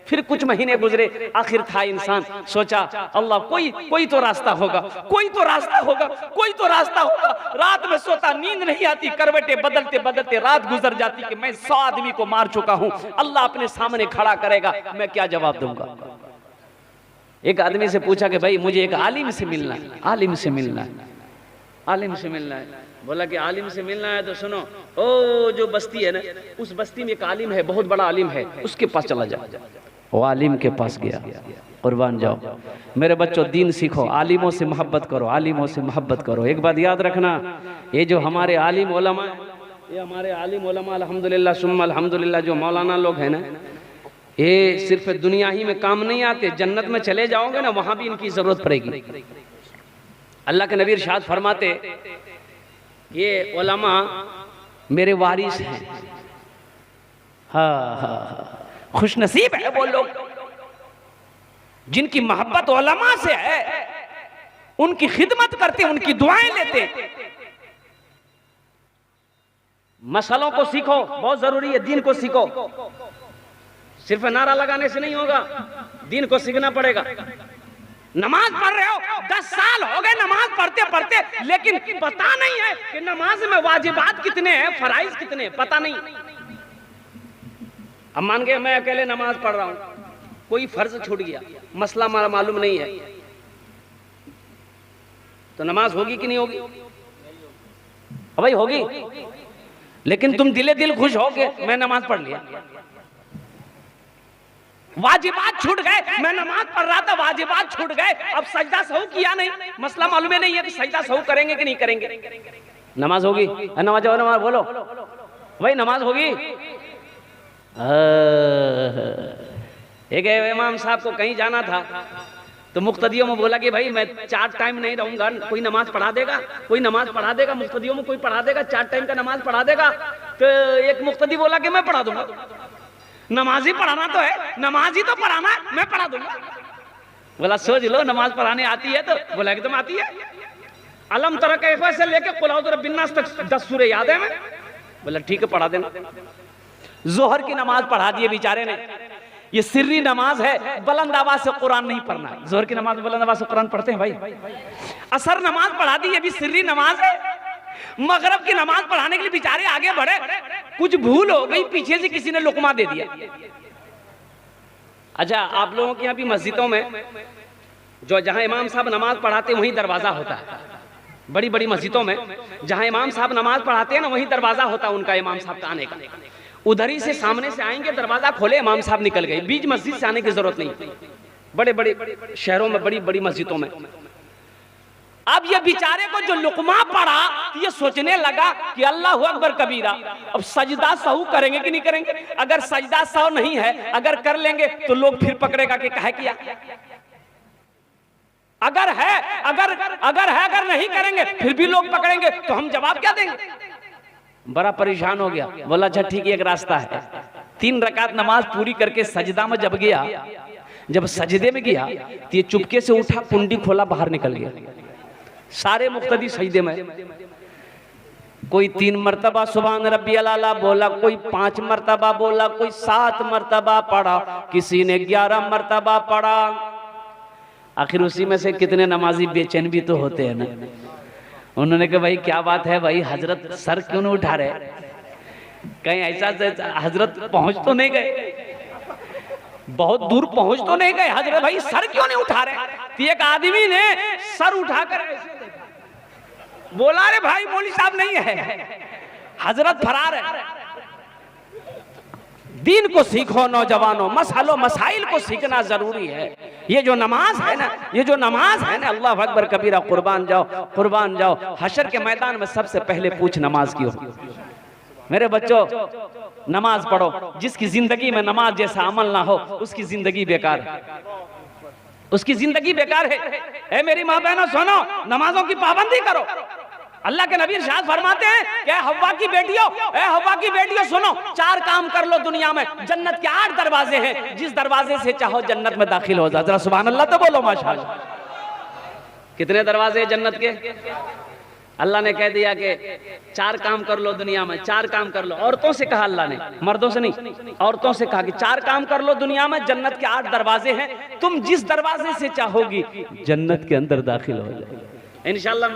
Speaker 1: फिर कुछ महीने गुजरे, आखिर था इंसान। सोचा अल्लाह कोई तो रास्ता होगा, कोई तो रास्ता होगा। रात में सोता, नींद नहीं आती, करवटें बदलते रात गुजर जाती कि मैं 100 आदमी को मार चुका हूं, अल्लाह अपने सामने खड़ा करेगा, मैं क्या जवाब दूंगा? एक आदमी से पूछा कि भाई मुझे एक आलिम से मिलना है। बोला कि आलिम से मिलना है तो सुनो, ओ जो बस्ती है ना, उस बस्ती में एक आलिम है, बहुत बड़ा आलिम है, उसके पास चला जा। वो आलिम के पास गया। कुर्बान जाओ मेरे बच्चों, दीन सीखो, आलिमों से मोहब्बत करो। एक बात याद रखना, ये जो हमारे आलिम उलमा, ये हमारे आलिम उलमा अल्हम्दुलिल्लाह सुम्मा अल्हम्दुलिल्लाह जो मौलाना लोग हैं ना, ये सिर्फ दुनिया ही में काम नहीं आते, जन्नत में चले जाओगे ना वहां भी इनकी जरूरत पड़ेगी। अल्लाह के नबी इरशाद फरमाते ये उलमा मेरे वारिस हैं। हाँ, खुश नसीब है वो लोग जिनकी मोहब्बत उलमा से है, उनकी खिदमत करते, उनकी दुआएं लेते। मसलों को सीखो, बहुत जरूरी है, दीन को सीखो। सिर्फ नारा लगाने से नहीं होगा, दीन को सीखना पड़ेगा। नमाज पढ़ रहे हो, 10 साल हो गए नमाज पढ़ते, लेकिन पता नहीं है कि नमाज में वाजिबात कितने हैं, फराइज कितने, पता नहीं। अब मान के मैं अकेले नमाज पढ़ रहा हूं, कोई फर्ज छूट गया, मसला मालूम नहीं है, तो नमाज होगी कि नहीं होगी? भाई होगी। लेकिन तुम दिल खुश हो के मैं नमाज पढ़ लिया, वाजिबात छूट गए, मैं नमाज पढ़ रहा था, वाजिबात छूट गए, अब सजदा सहू किया नहीं, मसला मालूम नहीं है कि सजदा सहू करेंगे कि नहीं करेंगे, नमाज होगी? नमाज बोलो भाई, नमाज होगी? एक इमाम साहब को कहीं जाना था तो मुक्तदियों में बोला कि भाई मैं 4 टाइम नहीं रहूंगा, कोई नमाज पढ़ा देगा? मुक्तदियों में कोई पढ़ा देगा, 4 टाइम का नमाज पढ़ा देगा? तो एक मुक्तदी बोला कि मैं पढ़ा दूंगा। नमाज ही पढ़ाना तो है, नमाज ही तो पढ़ाना है, मैं पढ़ा दूंगा। बोला सोच लो, नमाज पढ़ाने आती है? तो बोला एकदम आती है। अलम तरा कैफा से लेके कुल औज़ु बिन्नास तक 10 सूरे याद है मैं। बोला ठीक है, पढ़ा देना। जोहर की नमाज पढ़ा दी बेचारे ने, ये सिर्री नमाज है, बुलंद आवाज से कुरान नहीं पढ़ना है। जोहर की नमाज बुलंद आवाज से कुरान पढ़ते हैं भाई। असर नमाज पढ़ा दी, ये भी सिर्री नमाज है। मगरब की नमाज पढ़ाने के लिए बेचारे आगे बढ़े, कुछ भूल हो गई, पीछे से किसी ने लुकमा दे दिया। अच्छा, आप लोगों के यहाँ भी मस्जिदों में जो जहां इमाम साहब नमाज पढ़ाते हैं वहीं दरवाजा होता है। बड़ी बड़ी मस्जिदों में जहां इमाम साहब नमाज पढ़ाते हैं ना, वहीं दरवाजा होता है उनका, इमाम साहब का आने का। उधर ही से सामने से आएंगे, दरवाजा खोले, इमाम साहब निकल गए, बीच मस्जिद से आने की जरूरत नहीं। बड़े बड़े शहरों में, बड़ी बड़ी मस्जिदों में। अब ये बेचारे को जो लुकमा पड़ा, ये सोचने लगा कि अल्लाह अकबर कबीरा, अब सजदा सहू करेंगे कि नहीं करेंगे? अगर सजदा सहू नहीं है, अगर कर लेंगे तो लोग फिर पकड़ेगा कि काहे किया। अगर है, अगर नहीं करेंगे फिर भी लोग पकड़ेंगे तो हम जवाब क्या देंगे? बड़ा परेशान हो गया। बोला अच्छा ठीक है, एक रास्ता है। 3 रकात नमाज पूरी करके सजदा में जब गया, जब सजदे में गया तो ये चुपके से उठा, कुंडी खोला, बाहर निकल गया। सारे मुक्तदी सजदे में, कोई 3 मरतबा सुभान रब्बियल आला बोला, कोई 5 मरतबा बोला, कोई 7 मरतबा पढ़ा, किसी ने 11 मरतबा पढ़ा। आखिर उसी में से कितने नमाजी बेचैन भी तो होते हैं ना। उन्होंने कहा भाई क्या बात है भाई, हजरत सर क्यों नहीं उठा रहे? कहीं ऐसा हजरत पहुंच तो नहीं गए, बहुत दूर पहुंच तो नहीं गए हजरत, भाई सर क्यों नहीं उठा रहे? तो एक आदमी ने सर उठाकर ऐसे बोला, रे भाई मौलवी साहब नहीं है, हजरत फरार है। दीन को सीखो नौजवानों, मसलो मसाइल को सीखना जरूरी है। ये जो नमाज है ना, ये जो नमाज है ना, अल्लाह अकबर कबीरा, कुर्बान जाओ, कुर्बान जाओ। हशर के मैदान में सबसे पहले पूछ नमाज की हो। मेरे बच्चों नमाज पढ़ो। जिसकी जिंदगी में नमाज जैसा अमल ना हो उसकी जिंदगी बेकार है, उसकी जिंदगी बेकार है। ए मेरी माँ बहनों सुनो, नमाजों की पाबंदी करो। अल्लाह के नबी इरशाद फरमाते हैं कि हव्वा की बेटियों, हव्वा की बेटियों सुनो, 4 काम कर लो दुनिया में। जन्नत के 8 दरवाजे हैं, जिस दरवाजे से चाहो जन्नत में दाखिल हो जाओ। जरा सुभान अल्लाह तो बोलो माशाअल्लाह। कितने दरवाजे हैं जन्नत के? अल्लाह ने कह दिया कि 4 काम कर लो दुनिया में, 4 काम कर लो। औरतों से कहा अल्लाह ने, मर्दों से नहीं, औरतों से कहा कि 4 काम कर लो दुनिया में। जन्नत के 8 दरवाजे हैं, तुम जिस दरवाजे से चाहोगी जन्नत के अंदर दाखिल हो जाए। इंशाल्लाह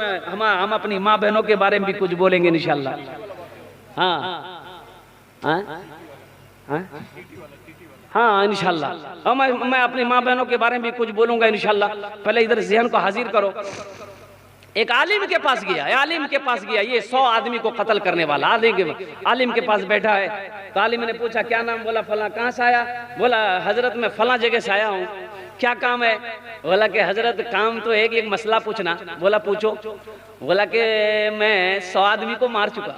Speaker 1: हम अपनी माँ बहनों के बारे में भी कुछ बोलेंगे इंशाल्लाह। हाँ इंशाल्लाह मैं अपनी माँ बहनों के बारे में भी कुछ बोलूंगा इंशाल्लाह। पहले इधर ज़हन को हाजिर करो। एक आलिम के पास गया, आलिम के पास गया, ये 100 आदमी को कत्ल करने वाला आलिम के पास बैठा है। तो आलिम ने पूछा क्या नाम? बोला फला। कहाँ से आया? बोला हजरत मैं फला जगह से आया हूँ। क्या काम है? बोला कि हजरत काम तो है कि एक मसला पूछना। बोला पूछो। बोला कि मैं 100 आदमी को मार चुका,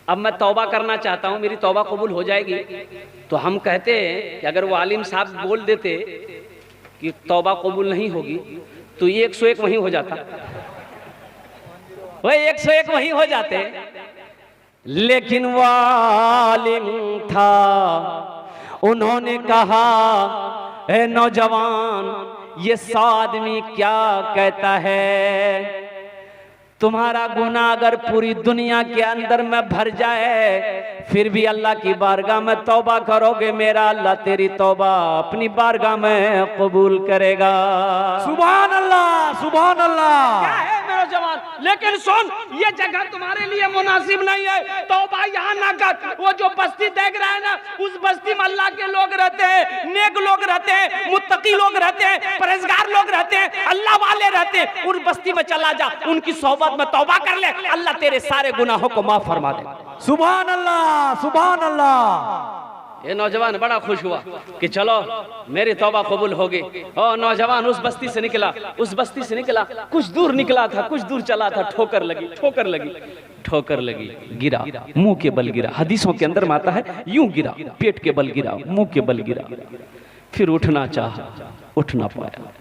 Speaker 1: अब मैं तौबा करना चाहता हूँ, मेरी तौबा कबूल हो जाएगी? तो हम कहते हैं कि अगर वो आलिम साहब बोल देते कि तौबा कबूल नहीं होगी तो 101 वहीं हो जाता, वही 101 वहीं हो जाते। लेकिन वो आलिम था, उन्होंने कहा ए नौजवान, ये 100 आदमी क्या कहता है? तुम्हारा गुनाह अगर पूरी दुनिया के अंदर में भर जाए फिर भी अल्लाह की बारगाह में तौबा करोगे, मेरा अल्लाह तेरी तौबा अपनी बारगाह में कबूल करेगा।
Speaker 2: सुभान अल्लाह, सुभान अल्लाह।
Speaker 1: क्या है मेरा जवान? लेकिन सुन, ये जगह तुम्हारे लिए मुनासिब नहीं है, तौबा यहाँ ना कर। वो जो बस्ती देख रहा है ना, उस बस्ती में अल्लाह के लोग रहते हैं, नेक लोग रहते हैं, मुत्तकी लोग रहते हैं, परहेजगार लोग रहते हैं, अल्लाह वाले रहते हैं। उन बस्ती में चला जा, उनकी सोहबत में तौबा कर ले, अल्लाह तेरे सारे गुनाहों को माफ फरमा दे।
Speaker 2: सुभान अल्लाह, सुभान अल्लाह।
Speaker 1: ये नौजवान बड़ा खुश हुआ कि चलो मेरी तौबा कबूल होगी। और नौजवान उस बस्ती से निकला, उस बस्ती से निकला, कुछ दूर निकला था, कुछ दूर चला था, ठोकर लगी, ठोकर लगी, ठोकर लगी, गिरा, मुंह के बल गिरा। हदीसों के अंदर में आता है यूं गिरा, पेट के बल गिरा, मुंह के बल गिरा। फिर उठना चाहा, उठ ना पाया,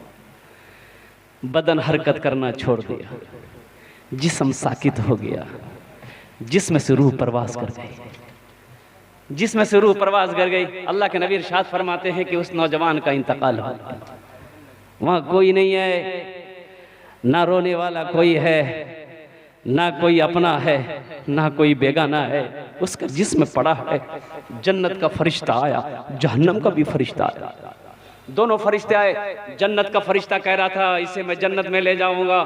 Speaker 1: बदन हरकत करना छोड़ दिया, जिस्म साकित हो गया, जिस्म से रूह परवास कर गई, जिस्म से रूह परवास कर गई। अल्लाह के नबी इरशाद फरमाते हैं कि उस नौजवान का इंतकाल हो, वहां कोई नहीं है, ना रोने वाला कोई है, ना कोई अपना है, ना कोई बेगाना है, उसका जिस्म पड़ा है। जन्नत का फरिश्ता आया, जहन्नम का भी फरिश्ता आया, दोनों फरिश्ते आए। जन्नत का फरिश्ता कह रहा था इसे मैं जन्नत में ले जाऊंगा,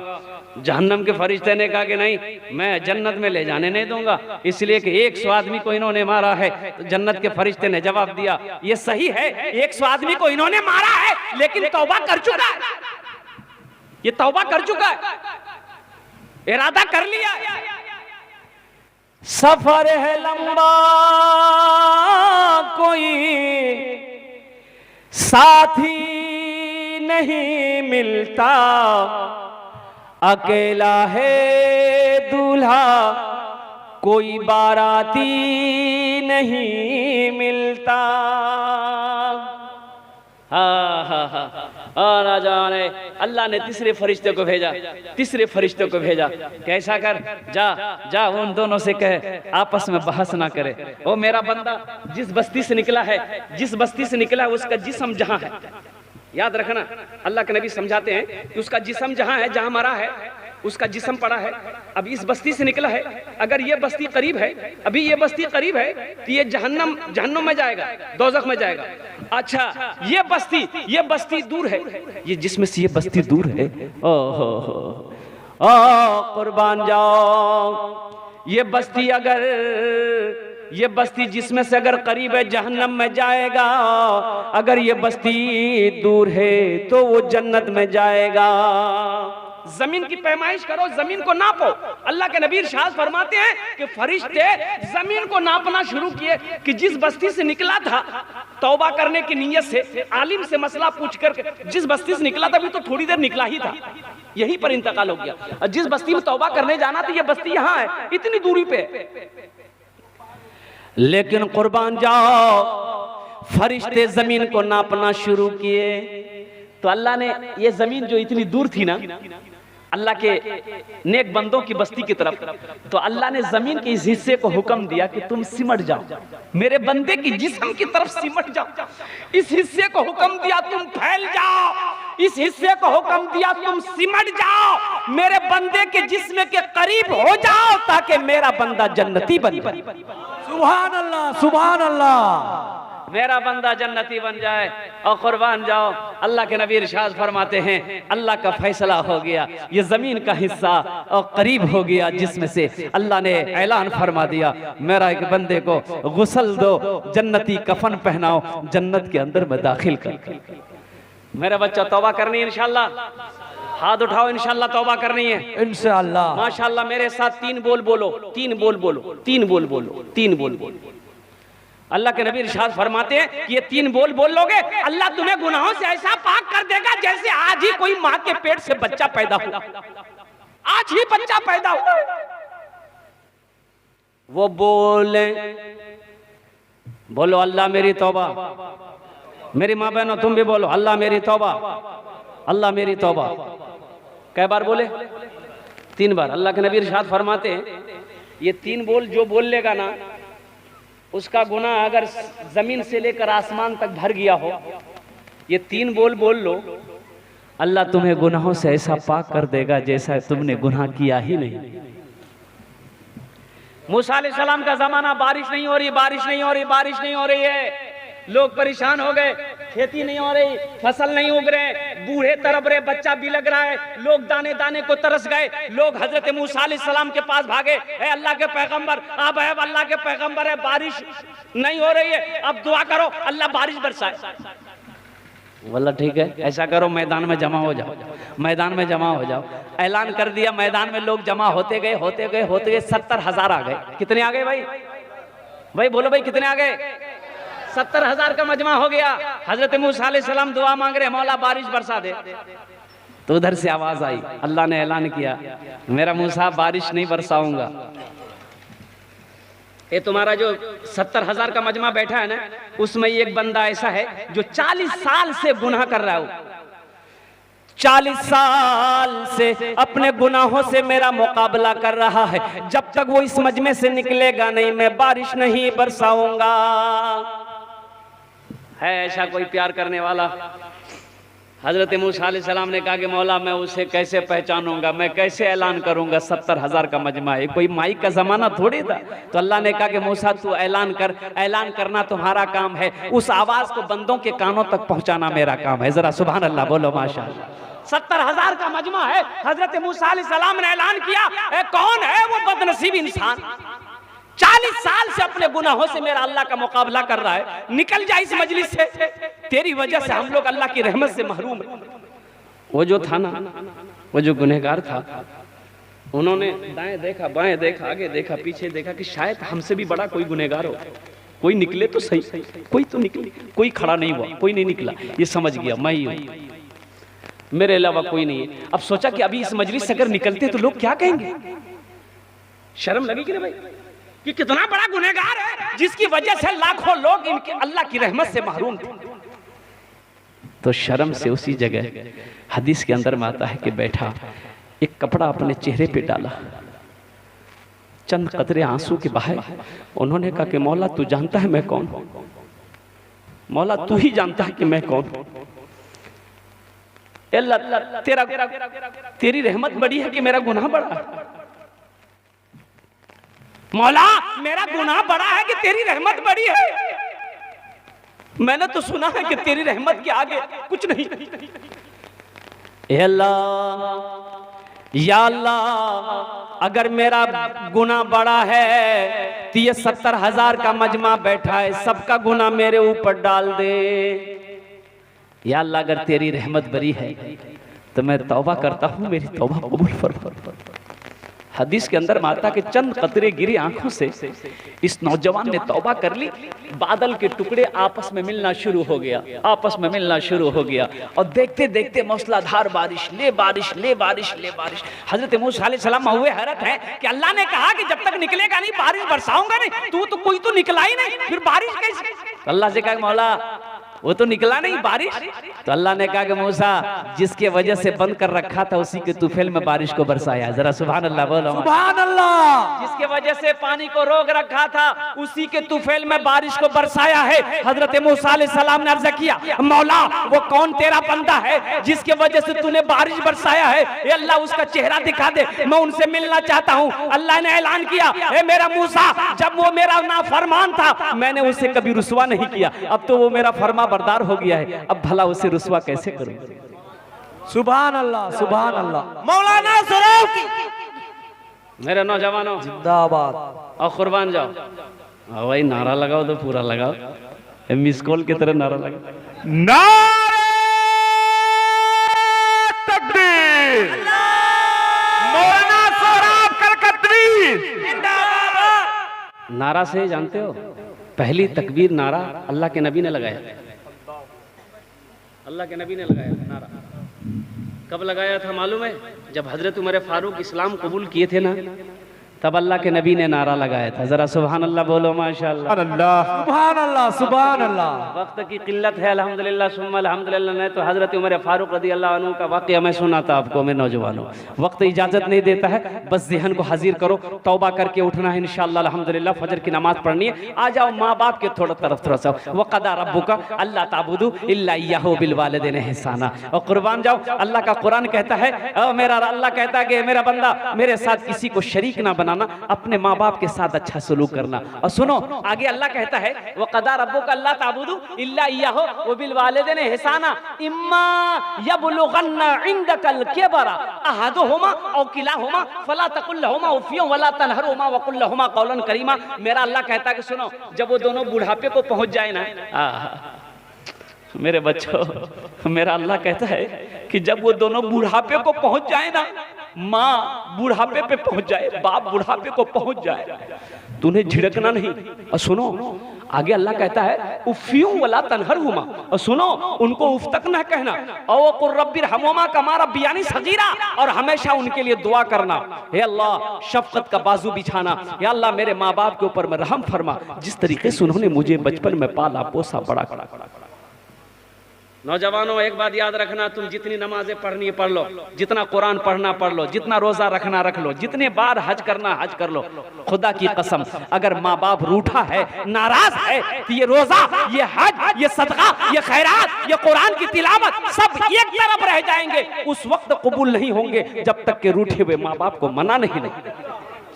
Speaker 1: जहन्नम के फरिश्ते ने कहा कि नहीं, मैं जन्नत में ले जाने नहीं दूंगा, इसलिए कि 100 आदमी को इन्होंने मारा है। तो जन्नत के फरिश्ते ने जवाब दिया ये सही है, 100 आदमी को इन्होंने मारा है, लेकिन तौबा कर चुका है, ये तौबा कर चुका है, इरादा कर लिया। सफर है लंबा, कोई साथी नहीं मिलता, अकेला है दूल्हा, कोई बाराती नहीं मिलता। हाँ हाँ हाँ। और राजा ने अल्लाह ने तीसरे फरिश्ते को भेजा, तीसरे फरिश्ते को भेजा, कैसा कर, जा जा उन दोनों से कहे आपस में बहस ना करे। ओ मेरा बंदा जिस बस्ती से निकला है, जिस बस्ती से निकला है उसका जिस्म जहां है, याद रखना, अल्लाह के नबी समझाते हैं कि उसका जिस्म जहां है, जहां मरा है उसका जिस्म पड़ा है। अब इस बस्ती से निकला है, अगर ये बस्ती करीब है, अभी ये बस्ती करीब है तो ये जहन्नम में जाएगा, दोज़ख में जाएगा। अच्छा ये बस्ती दूर है, ये जिसमें से ये बस्ती दूर है, ओहो ओ कुर्बान जाओ, ये बस्ती जिसमें से अगर करीब है जहन्नम में जाएगा, अगर ये बस्ती दूर है तो वो जन्नत में जाएगा। जमीन की पैमाइश करो, जमीन को नापो। अल्लाह के नबी इरशाद फरमाते हैं कि फरिश्ते जमीन को नापना शुरू किए कि जिस बस्ती से निकला था तौबा करने की नीयत से, आलिम से मसला पूछ कर, जिस बस्ती से निकला था अभी तो थोड़ी देर निकला ही था, यहीं पर इंतकाल हो गया, और जिस बस्ती में तौबा करने जाना था ये बस्ती यहाँ है, इतनी दूरी पे। लेकिन कुर्बान जाओ, फरिश्ते जमीन को नापना शुरू किए तो अल्लाह ने ये जमीन जो इतनी दूर थी ना अल्लाह के नेक बंदों की बस्ती की तरफ, तो अल्लाह ने जमीन के इस हिस्से को हुक्म दिया कि तुम सिमट जाओ, मेरे बंदे की जिस्म की तरफ सिमट जाओ। इस हिस्से को हुक्म दिया तुम फैल जाओ, इस हिस्से को हुक्म दिया तुम सिमट जाओ, मेरे बंदे के जिस्म के करीब हो जाओ ताकि मेरा बंदा जन्नती बन जाए।
Speaker 2: सुभान अल्लाह, सुभान अल्लाह,
Speaker 1: मेरा बंदा जन्नती बन जाए। और कुर्बान जाओ, अल्लाह के नबी इरशाद फरमाते हैं अल्लाह का फैसला हो गया, ये जमीन का हिस्सा और करीब हो गया जिसमें से अल्लाह ने ऐलान फरमा दिया मेरा एक बंदे को गुस्ल दो, जन्नती कफन पहनाओ, जन्नत के अंदर में दाखिल कर। मेरा बच्चा तौबा करनी है इंशाअल्लाह, हाथ उठाओ इंशाअल्लाह तौबा करनी है
Speaker 2: इंशाअल्लाह।
Speaker 1: माशाअल्लाह मेरे साथ तीन बोल बोलो, तीन बोल बोलो, तीन बोल बोलो, तीन बोल बोलो। अल्लाह के नबी इरशाद फरमाते हैं कि ये तीन बोल बोल लोगे अल्लाह तुम्हें गुनाहों से ऐसा पाक कर देगा जैसे आज ही कोई माँ के पेट से बच्चा पैदा हुआ, आज ही बच्चा पैदा हुआ। वो बोले, बोलो अल्लाह मेरी तौबा, मेरी माँ बहनों तुम भी बोलो अल्लाह मेरी तौबा, अल्लाह मेरी तौबा। कै बार बोले? तीन बार। अल्लाह के नबी इरशाद फरमाते हैं ये तीन बोल जो बोल लेगा ना उसका गुनाह अगर जमीन से लेकर आसमान तक भर गया हो, ये तीन बोल बोल लो अल्लाह तुम्हें गुनाहों से ऐसा पाक कर देगा जैसा तुमने गुनाह किया ही नहीं। मूसा अलैहिस्सलाम का जमाना, बारिश नहीं हो रही, बारिश नहीं हो रही, बारिश नहीं हो रही है, लोग परेशान हो गए, खेती नहीं हो रही, फसल नहीं उग रहे, बूढ़े तरफ रहे, बच्चा भी लग रहा है, लोग दाने दाने को तरस गए। लोग हजरत मूसा अलैहिस्सलाम के पास भागे, है अल्लाह के पैगंबर, अब है अल्लाह के पैगंबर है, बारिश नहीं हो रही है, अब दुआ करो अल्लाह बारिश बरसाए। बोला ठीक है, ऐसा करो मैदान में जमा हो जाओ, मैदान में जमा हो जाओ। ऐलान कर दिया, मैदान में लोग जमा होते गए, होते गए, होते गए, 70,000 आ गए। कितने आ गए भाई? भाई बोलो भाई कितने आ गए? 70,000 का मजमा हो गया। हजरत मूसा अलैहिस्सलाम दुआ मांग रहे मौला बारिश बरसा दे, तो उधर से आवाज आई, अल्लाह ने ऐलान किया मेरा मूसा बारिश नहीं बरसाऊंगा। ये तुम्हारा जो 70,000 का मजमा बैठा है ना, उसमें एक बंदा ऐसा है जो 40 साल से गुनाह कर रहा है, 40 साल से अपने गुनाहों से मेरा मुकाबला कर रहा है, जब तक वो इस मजमे से निकलेगा नहीं मैं बारिश नहीं बरसाऊंगा। है ऐसा कोई प्यार करने वाला? हजरत मूसा अलैहिस्सलाम ने कहा कि मौला मैं उसे कैसे पहचानूंगा, मैं कैसे ऐलान करूंगा, 70,000 का मजमा है, कोई माइक का जमाना थोड़ी था। तो अल्लाह ने कहा कि मूसा तू ऐलान कर, ऐलान करना तुम्हारा काम है, उस आवाज को बंदों के कानों तक पहुंचाना मेरा काम है। जरा सुभान अल्लाह बोलो माशाअल्लाह। 70,000 का मजमा है, हजरत मूसा अलैहिस्सलाम ने ऐलान किया कौन है वो बदनसीब इंसान 40 साल से अपने गुनाहों से मेरा अल्लाह का मुकाबला कर रहा है, निकल जा इस मजलिस से, तेरी वजह से हम लोग अल्लाह की रहमत से महरूम है। वो जो था ना, वो जो गुनहगार था, उन्होंने दाएं देखा, बाएं देखा, आगे देखा, पीछे देखा कि शायद हमसे भी बड़ा कोई गुनहगार हो, कोई निकले तो सही, कोई तो निकले, कोई खड़ा नहीं हुआ, कोई नहीं निकला। ये समझ गया मैं ही हूं, मेरे अलावा कोई नहीं है। अब सोचा कि अभी इस मजलिस से अगर निकलते तो लोग क्या कहेंगे, शर्म लगी कि भाई कि कितना बड़ा गुनहगार है जिसकी वजह से लाखों लोग इनके अल्लाह की रहमत से महरूम थे। तो शर्म से उसी जगह हदीस के अंदर में आता है कि बैठा, एक कपड़ा अपने चेहरे पे डाला, चंद कतरे आंसू के बहाए। उन्होंने कहा कि मौला तू जानता है मैं कौन हूं, मौला तू ही जानता है कि मैं कौन हूं। अल्लाह तेरी रहमत बड़ी है कि मेरा गुनाह बड़ा है। मौला मेरा गुनाह बड़ा है कि तेरी रहमत बड़ी है। मैंने तो सुना है कि तेरी रहमत के आगे कुछ नहीं। अल्लाह, या अल्लाह, अगर मेरा गुनाह बड़ा है तो ये 70,000 का मजमा बैठा है, सबका गुनाह मेरे ऊपर डाल दे। या अल्लाह, अगर तेरी रहमत बड़ी है तो मैं तौबा करता हूँ, मेरी तौबा कबूल फरमा। हदीस के अंदर माता के चंद कतरे गिरी आंखों से इस नौजवान ने तौबा कर ली। बादल के टुकड़े आपस में मिलना शुरू हो गया, आपस में मिलना शुरू हो गया, और देखते देखते मूसलाधार बारिश, ले बारिश, ले बारिश, ले बारिश। हजरत मूसा अलैहिस्सलाम हुए हैरत है कि अल्लाह ने कहा कि जब तक निकलेगा नहीं बारिश बरसाऊंगा नहीं, तू तो कोई तो निकला ही नहीं, फिर बारिश कैसे? अल्लाह से कहा मौला वो तो निकला नहीं बारिश। तो अल्लाह ने कहा कि मूसा, जिसके वजह से बंद कर रखा था उसी के तूफैल में बारिश को बरसाया। जरा सुभान अल्लाह बोलो।
Speaker 2: सुभान अल्लाह।
Speaker 1: जिसके वजह से पानी को रोक रखा था उसी के तूफैल में बारिश को बरसाया है। हजरत मूसा अलैहिस्सलाम ने अर्ज किया, मौला वो कौन तेरा बंदा है जिसके वजह से तूने बारिश बरसाया है? ए अल्लाह, उसका चेहरा दिखा दे, मैं उनसे मिलना चाहता हूँ। अल्लाह ने ऐलान किया, ए मेरा मूसा, जब वो मेरा नाफरमान था मैंने उसे कभी रुसवा नहीं किया, अब तो वो मेरा फरमा बरदार हो गया है, अब भला उसे रुसवा कैसे करूं?
Speaker 2: सुभान अल्लाह, सुभान अल्लाह।
Speaker 3: मौलाना सराउकी,
Speaker 1: मेरे नौजवानों
Speaker 2: जिंदाबाद।
Speaker 1: और कुर्बान जाओ। भाई नारा लगाओ तो पूरा लगाओ, मिस कॉल की तरह नारा लगाओ।
Speaker 3: नारे तकबीर, मौलाना सराफ कलकत्ती जिंदाबाद।
Speaker 1: नारा से जानते हो, पहली तकबीर नारा अल्लाह के नबी ने लगाया, अल्लाह के नबी ने लगाया नारा। कब लगाया था मालूम है? जब हजरत उमर फारूक इस्लाम कबूल किए थे ना, तब अल्लाह के नबी ने नारा लगाया था। जरा सुभान अल्लाह बोलो, माशाअल्लाह,
Speaker 2: सुभान अल्लाह, सुभान अल्लाह।
Speaker 1: वक्त की किल्लत है, अल्हम्दुलिल्लाह सुम्मा अल्हम्दुलिल्लाह। नहीं तो हजरत उमर फारूक रज़ी अल्लाह अन्हु का वाक़या मैं सुनाता आपको। मैं नौजवानों, वक्त इजाजत नहीं देता है, बस ज़हन को हाजिर करो, तौबा करके उठना है इंशाअल्लाह अल्हम्दुलिल्लाह। फजर की नमाज पढ़नी है। आ जाओ माँ बाप के थोड़ा सा, वक़दा रब्बुका अल्ला ताबुदू इल्ला इय्याहु बिल वालिदैन इहसाना। और कुर्बान जाओ, अल्लाह का कुरान कहता है, मेरा अल्लाह कहता है कि मेरा बंदा मेरे साथ किसी को शरीक ना बना, अपने माँ बाप के साथ अच्छा सलूक करना। और सुनो आगे अल्लाह कहता है, वक़दा रब्बुका अल्ला ताबुदू इल्ला इय्याहु व बिल वालिदैन इहसाना इम्मा यबलुगन्ना इंदकल किबरा अहदुहुमा औ किलाहुमा फला तकुल लहुमा उफ़्फिन वला तनहरुहुमा व कुल लहुमा कौलन करीमा। मेरा अल्लाह कहता है कि सुनो, जब वो दोनों बुढ़ापे को पहुंच जाए ना, मेरे बच्चों, मेरा अल्लाह कहता है कि जब वो दोनों बुढ़ापे को पहुंच जाए ना, माँ बुढ़ापे पे पहुंच जाए, बाप बुढ़ापे को पहुंच जाए, तूने झिड़कना नहीं। और सुनो आगे अल्लाह कहता है, उफ़्फिन वला तनहरुहुमा, और सुनो उनको उफ तक न कहना, और कुर रब्बिरहमुमा कमा रब्बियानी सगीरा, और हमेशा उनके लिए दुआ करना, हे अल्लाह शफकत का बाजू बिछाना, या अल्लाह मेरे माँ बाप के ऊपर में रहम फरमा, जिस तरीके से उन्होंने मुझे बचपन में पाला पोसा बड़ा करा। नौजवानों, एक बात याद रखना, तुम जितनी नमाजें पढ़नी है पढ़ लो, जितना कुरान पढ़ना पढ़ लो, जितना रोजा रखना रख लो, जितने बार हज करना हज कर लो। खुदा की कसम, अगर माँ बाप रूठा है, नाराज है, तो ये रोजा, ये हज, ये सदका, ये खैरात, ये कुरान की तिलावत सब एक तरफ रह जाएंगे, उस वक्त कबूल नहीं होंगे जब तक के रूठे हुए माँ बाप को मना नहीं।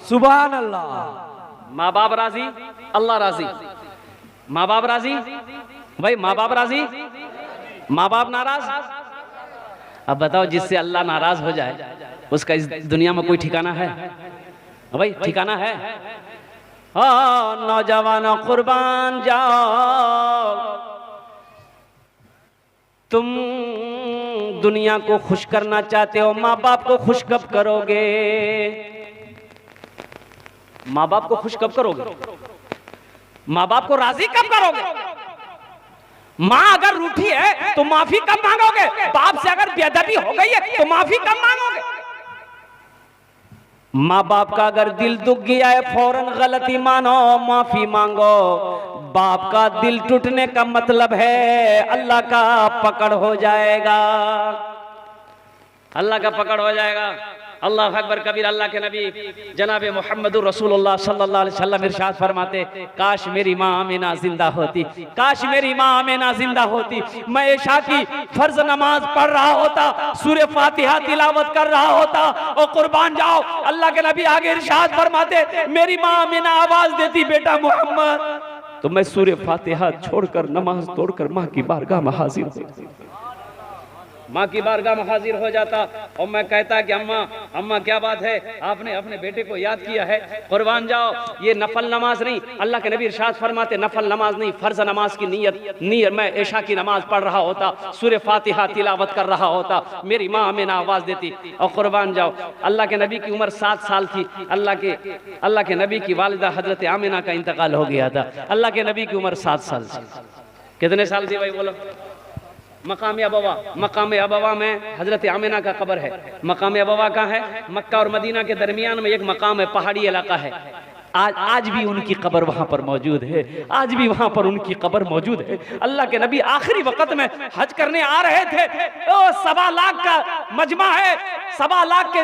Speaker 2: सुभान अल्लाह।
Speaker 1: माँ बाप राजी, अल्लाह राजी। माँ बाप राजी, भाई माँ बाप राजी, माँ बाप नाराज। अब बताओ, जिससे अल्लाह नाराज हो जाए उसका इस दुनिया में कोई ठिकाना है? भाई ठिकाना है? नौजवानों कुर्बान जाओ, तुम दुनिया को खुश करना चाहते हो, माँ बाप को खुश कब करोगे? माँ बाप को खुश कब करोगे? माँ बाप को राजी कब करोगे? माँ अगर रूठी है तो माफी कब मांगोगे? बाप से अगर बेअदबी हो गई है तो माफी कब मांगोगे? माँ बाप का अगर दिल दुख गया है फौरन गलती मानो, माफी मांगो। बाप का दिल टूटने का मतलब है अल्लाह का पकड़ हो जाएगा, अल्लाह का पकड़ हो जाएगा। अल्लाह अकबर कबीर। अल्लाह के नबी जनाब मोहम्मदुर रसूलुल्लाह सल्लल्लाहु अलैहि वसल्लम इरशाद फरमाते, काश मेरी माँ आमिना जिंदा होती, काश मेरी माँ आमिना जिंदा होती, मैं इशा की फर्ज नमाज पढ़ रहा होता, सूरह फातिहा तिलावत कर रहा होता। और कुर्बान जाओ, अल्लाह के नबी आगे इरशाद फरमाते, मेरी माँ आमिना आवाज देती, बेटा मोहम्मद, तो मैं सूरह फातिहा छोड़कर नमाज तोड़कर माँ की बारगाह में हाजिर होता, माँ की बारगाह में हाजिर हो जाता। और मैं कहता कि अम्मा अम्मा क्या बात है, आपने अपने बेटे को याद किया है। कुर्बान जाओ, ये नफल नमाज नहीं, अल्लाह के नबी इरशाद फरमाते नफल नमाज नहीं, फर्ज नमाज की नियत मैं इशा की नमाज पढ़ रहा होता, सूरह फातिहा तिलावत कर रहा होता, मेरी माँ हमें आवाज देती। और कुर्बान जाओ, अल्लाह के नबी की उम्र 7 साल थी। अल्लाह के नबी की वालिदा हजरत आमिना का इंतकाल हो गया था। अल्लाह के नबी की उम्र 7 साल थी। कितने साल थी भाई बोलो? मकाम अबवा, मकाम अबवा में हजरत आमिना का कब्र है। मकाम अबवा का है, मक्का और मदीना के दरमियान में एक मकाम है, पहाड़ी इलाका है। आज भी उनकी कब्र वहां पर मौजूद है, आज भी वहां पर उनकी कब्र मौजूद है। अल्लाह के नबी आखिरी वक्त में हज करने आ रहे थे, तो 1.25 लाख का मजमा है, 1.25 लाख के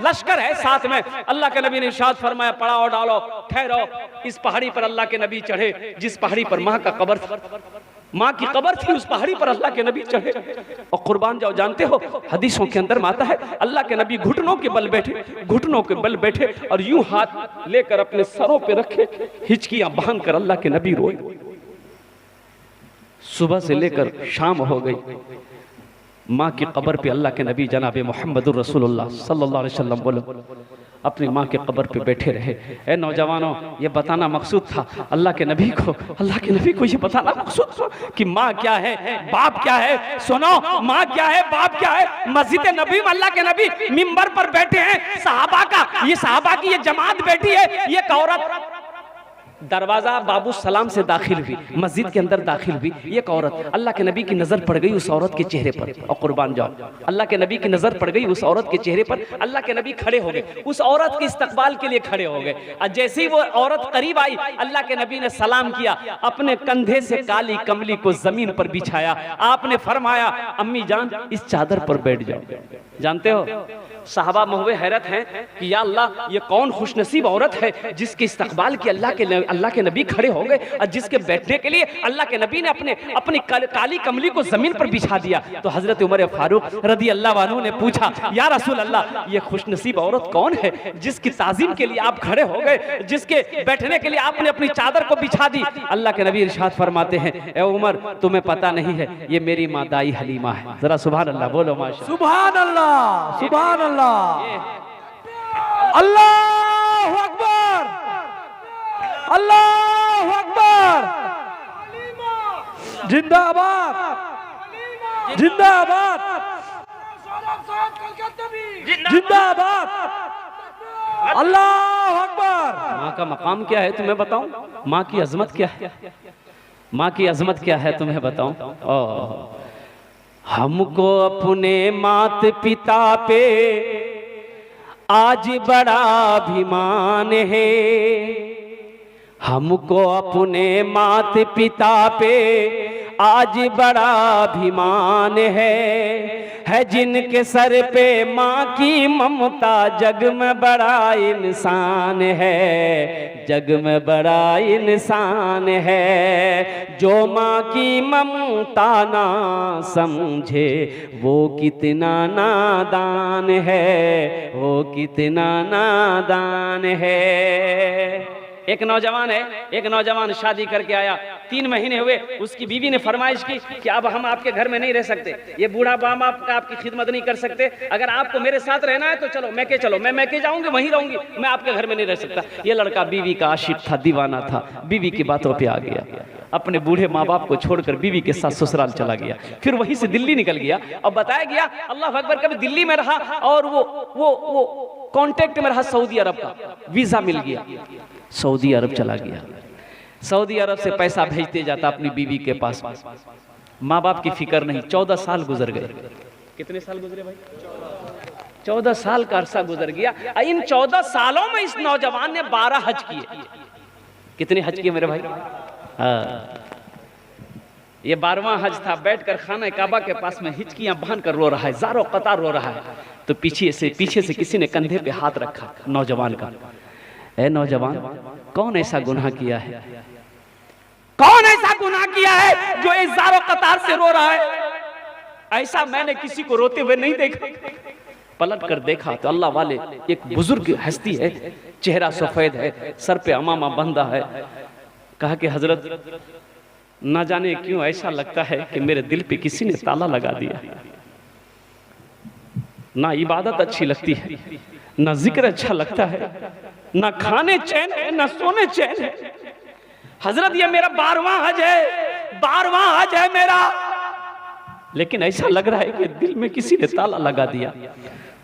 Speaker 1: लश्कर है साथ में। अल्लाह के नबी ने इरशाद फरमाया, पड़ाओ डालो, ठहरो। इस पहाड़ी पर अल्लाह के नबी चढ़े, जिस पहाड़ी पर माँ का कब्र, माँ की कब्र थी, उस पहाड़ी पर अल्लाह के नबी चढ़े। और कुर्बान जाओ, जानते हो हदीसों के अंदर आता है अल्लाह के नबी घुटनों के बल बैठे, घुटनों के बल बैठे और यूं हाथ लेकर अपने सरों पे रखे, हिचकियां बांध कर अल्लाह के नबी रोए। सुबह से लेकर शाम हो गई, माँ की कब्र पे अल्लाह के नबी जनाब मोहम्मदुर रसूलुल्लाह सल्लल्लाहु अलैहि वसल्लम बोलो अपनी माँ के कब्र पे बैठे रहे। ए नौजवानों, ये बताना मकसूद था अल्लाह के नबी को, अल्लाह के नबी को ये बताना मकसूद था कि माँ क्या है, बाप क्या है। सुनो, माँ क्या है, बाप क्या है। मस्जिद नबी में अल्लाह के नबी मिंबर पर बैठे हैं, सहाबा की ये जमात बैठी है। ये एक औरत दरवाजा बाबू सलाम से दाखिल हुई, मस्जिद के अंदर दाखिल हुई। एक औरत, अल्लाह के नबी की नजर पड़ गई उस औरत के चेहरे पर। और कुर्बान जाओ, अल्लाह के नबी की नजर पड़ गई उस औरत के चेहरे पर। अल्लाह के नबी खड़े हो गए, उस औरत के इस्तकबाल के लिए खड़े हो गए। और जैसे ही वो औरत करीब आई, अल्लाह के नबी ने सलाम किया, अपने कंधे से काली कमली को जमीन पर बिछाया। आपने फरमाया, अम्मी जान इस चादर पर बैठ जाओ। जानते हो साहबा महुए हैरत हैं कि या अल्लाह, ये कौन खुशनसीब औरत है जिसके इस्तकबाल की अल्लाह के नबी खड़े हो गए और जिसके बैठने के लिए अल्लाह के नबी ने अपनी काली कमली को जमीन पर बिछा दिया। तो हजरत उमर फारूक रदी अल्लाह अन्हु ने पूछा, या रसूल अल्लाह, ये खुशनसीब औरत कौन है जिसकी ताजीम के लिए आप खड़े हो गए, जिसके बैठने के लिए आपने अपनी चादर को बिछा दी। अल्लाह के नबी इरशाद फरमाते हैं, ए उमर, तुम्हें पता नहीं है, ये मेरी माँ दाई हलीमा है। जरा सुभान अल्लाह बोलो, माशा
Speaker 2: सुभान अल्लाह, सुभान अल्लाह, अल्लाहु अकबर, अल्लाहु अकबर, जिंदाबाद, जिंदाबाद, जिंदाबाद, अल्लाहु अकबर।
Speaker 1: माँ का मकाम क्या है तुम्हें बताऊं, माँ की अजमत क्या है, माँ की अजमत क्या है तुम्हें बताऊं। हमको अपने मात पिता पे आज बड़ा अभिमान है, हमको अपने मात पिता पे आज बड़ा अभिमान है जिनके सर पे माँ की ममता, जग में बड़ा इंसान है, जग में बड़ा इंसान है। जो माँ की ममता ना समझे वो कितना नादान है, वो कितना नादान है। एक नौजवान शादी करके आया, 3 महीने हुए, उसकी बीवी ने फरमाइश की कि अब हम आपके घर में नहीं रह सकते, ये बूढ़ा बाप आपका आपकी खिदमत नहीं कर सकते, अगर आपको मेरे साथ रहना है तो चलो मैं जाऊंगी, वहीं रहूंगी, मैं आपके घर में नहीं रह सकता। ये लड़का बीवी का आशिक था, दीवाना था, बीवी की बातों पे आ गया, अपने बूढ़े माँ बाप को छोड़कर बीवी के साथ ससुराल चला गया। फिर वहीं से दिल्ली निकल गया और बताया गया, अल्लाह अकबर, कभी दिल्ली में रहा और वो कांटेक्ट में रहा सऊदी अरब का, वीजा मिल गया, सऊदी अरब चला गया। सऊदी अरब से पैसा भेजते जाता अपनी बीवी के पास, माँ बाप की फिक्र नहीं। 14 साल गुजर गए। कितने साल गुजरे भाई? 14 साल का अरसा गुजर गया। इन 14 सालों में इस नौजवान ने 12 हज किए। कितने हज किए मेरे भाई? ये 12वां हज था। बैठकर खाना काबा के पास में हिचकियां बांध कर रो रहा है, ज़ारो कतार रो रहा है। तो पीछे से किसी ने कंधे पे हाथ रखा नौजवान का। ए नौजवान, कौन ऐसा गुनाह किया है? कौन ऐसा गुनाह किया है जो इस ज़ारो कतार से रो रहा है? ऐसा मैंने किसी को रोते हुए नहीं देखा। पलट कर देखा तो अल्लाह वाले एक बुजुर्ग हस्ती है, चेहरा सफेद है, सर पे अमामा बंधा है। कहा कि हजरत, ना जाने क्यों ऐसा लगता है कि मेरे दिल पे किसी ने ताला लगा दिया। ना इबादत अच्छी लगती है, ना जिक्र अच्छा लगता है, ना खाने चैन है, ना सोने चैन है। हजरत ये मेरा 12वां हज है, 12वां हज है मेरा, लेकिन ऐसा लग रहा है कि दिल में किसी ने ताला लगा दिया।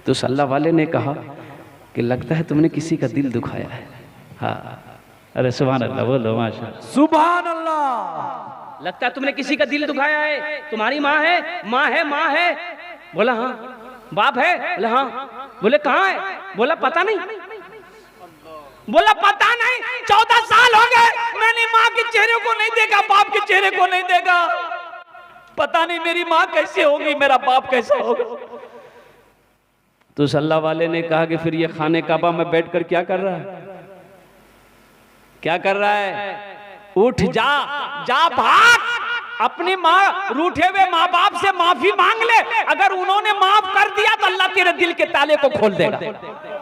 Speaker 1: तो अल्लाह वाले ने कहा कि लगता है तुमने किसी का दिल दुखाया है। हाँ, अरे सुभान अल्लाह, बोलो माशाअल्लाह,
Speaker 2: सुभान अल्लाह।
Speaker 1: लगता है तुमने किसी का दिल दुखाया है। तुम्हारी माँ है? माँ है, माँ है। बोला हाँ। बाप है? बोला हाँ। बोले कहाँ है? बोला पता नहीं। बोला पता नहीं, 14 साल हो गए मैंने माँ के चेहरे को नहीं देखा, बाप के चेहरे को नहीं देखा। पता नहीं मेरी माँ कैसे होगी, मेरा बाप कैसा होगा। तो अल्लाह वाले ने कहा कि फिर ये खाने काबा में बैठकर क्या कर रहा है? क्या कर रहा है? उठ जा, जा भाग, अपनी माँ रूठे हुए माँ बाप से माफी मांग ले। अगर उन्होंने माफ कर दिया तो अल्लाह तेरे दिल के ताले को खोल देगा।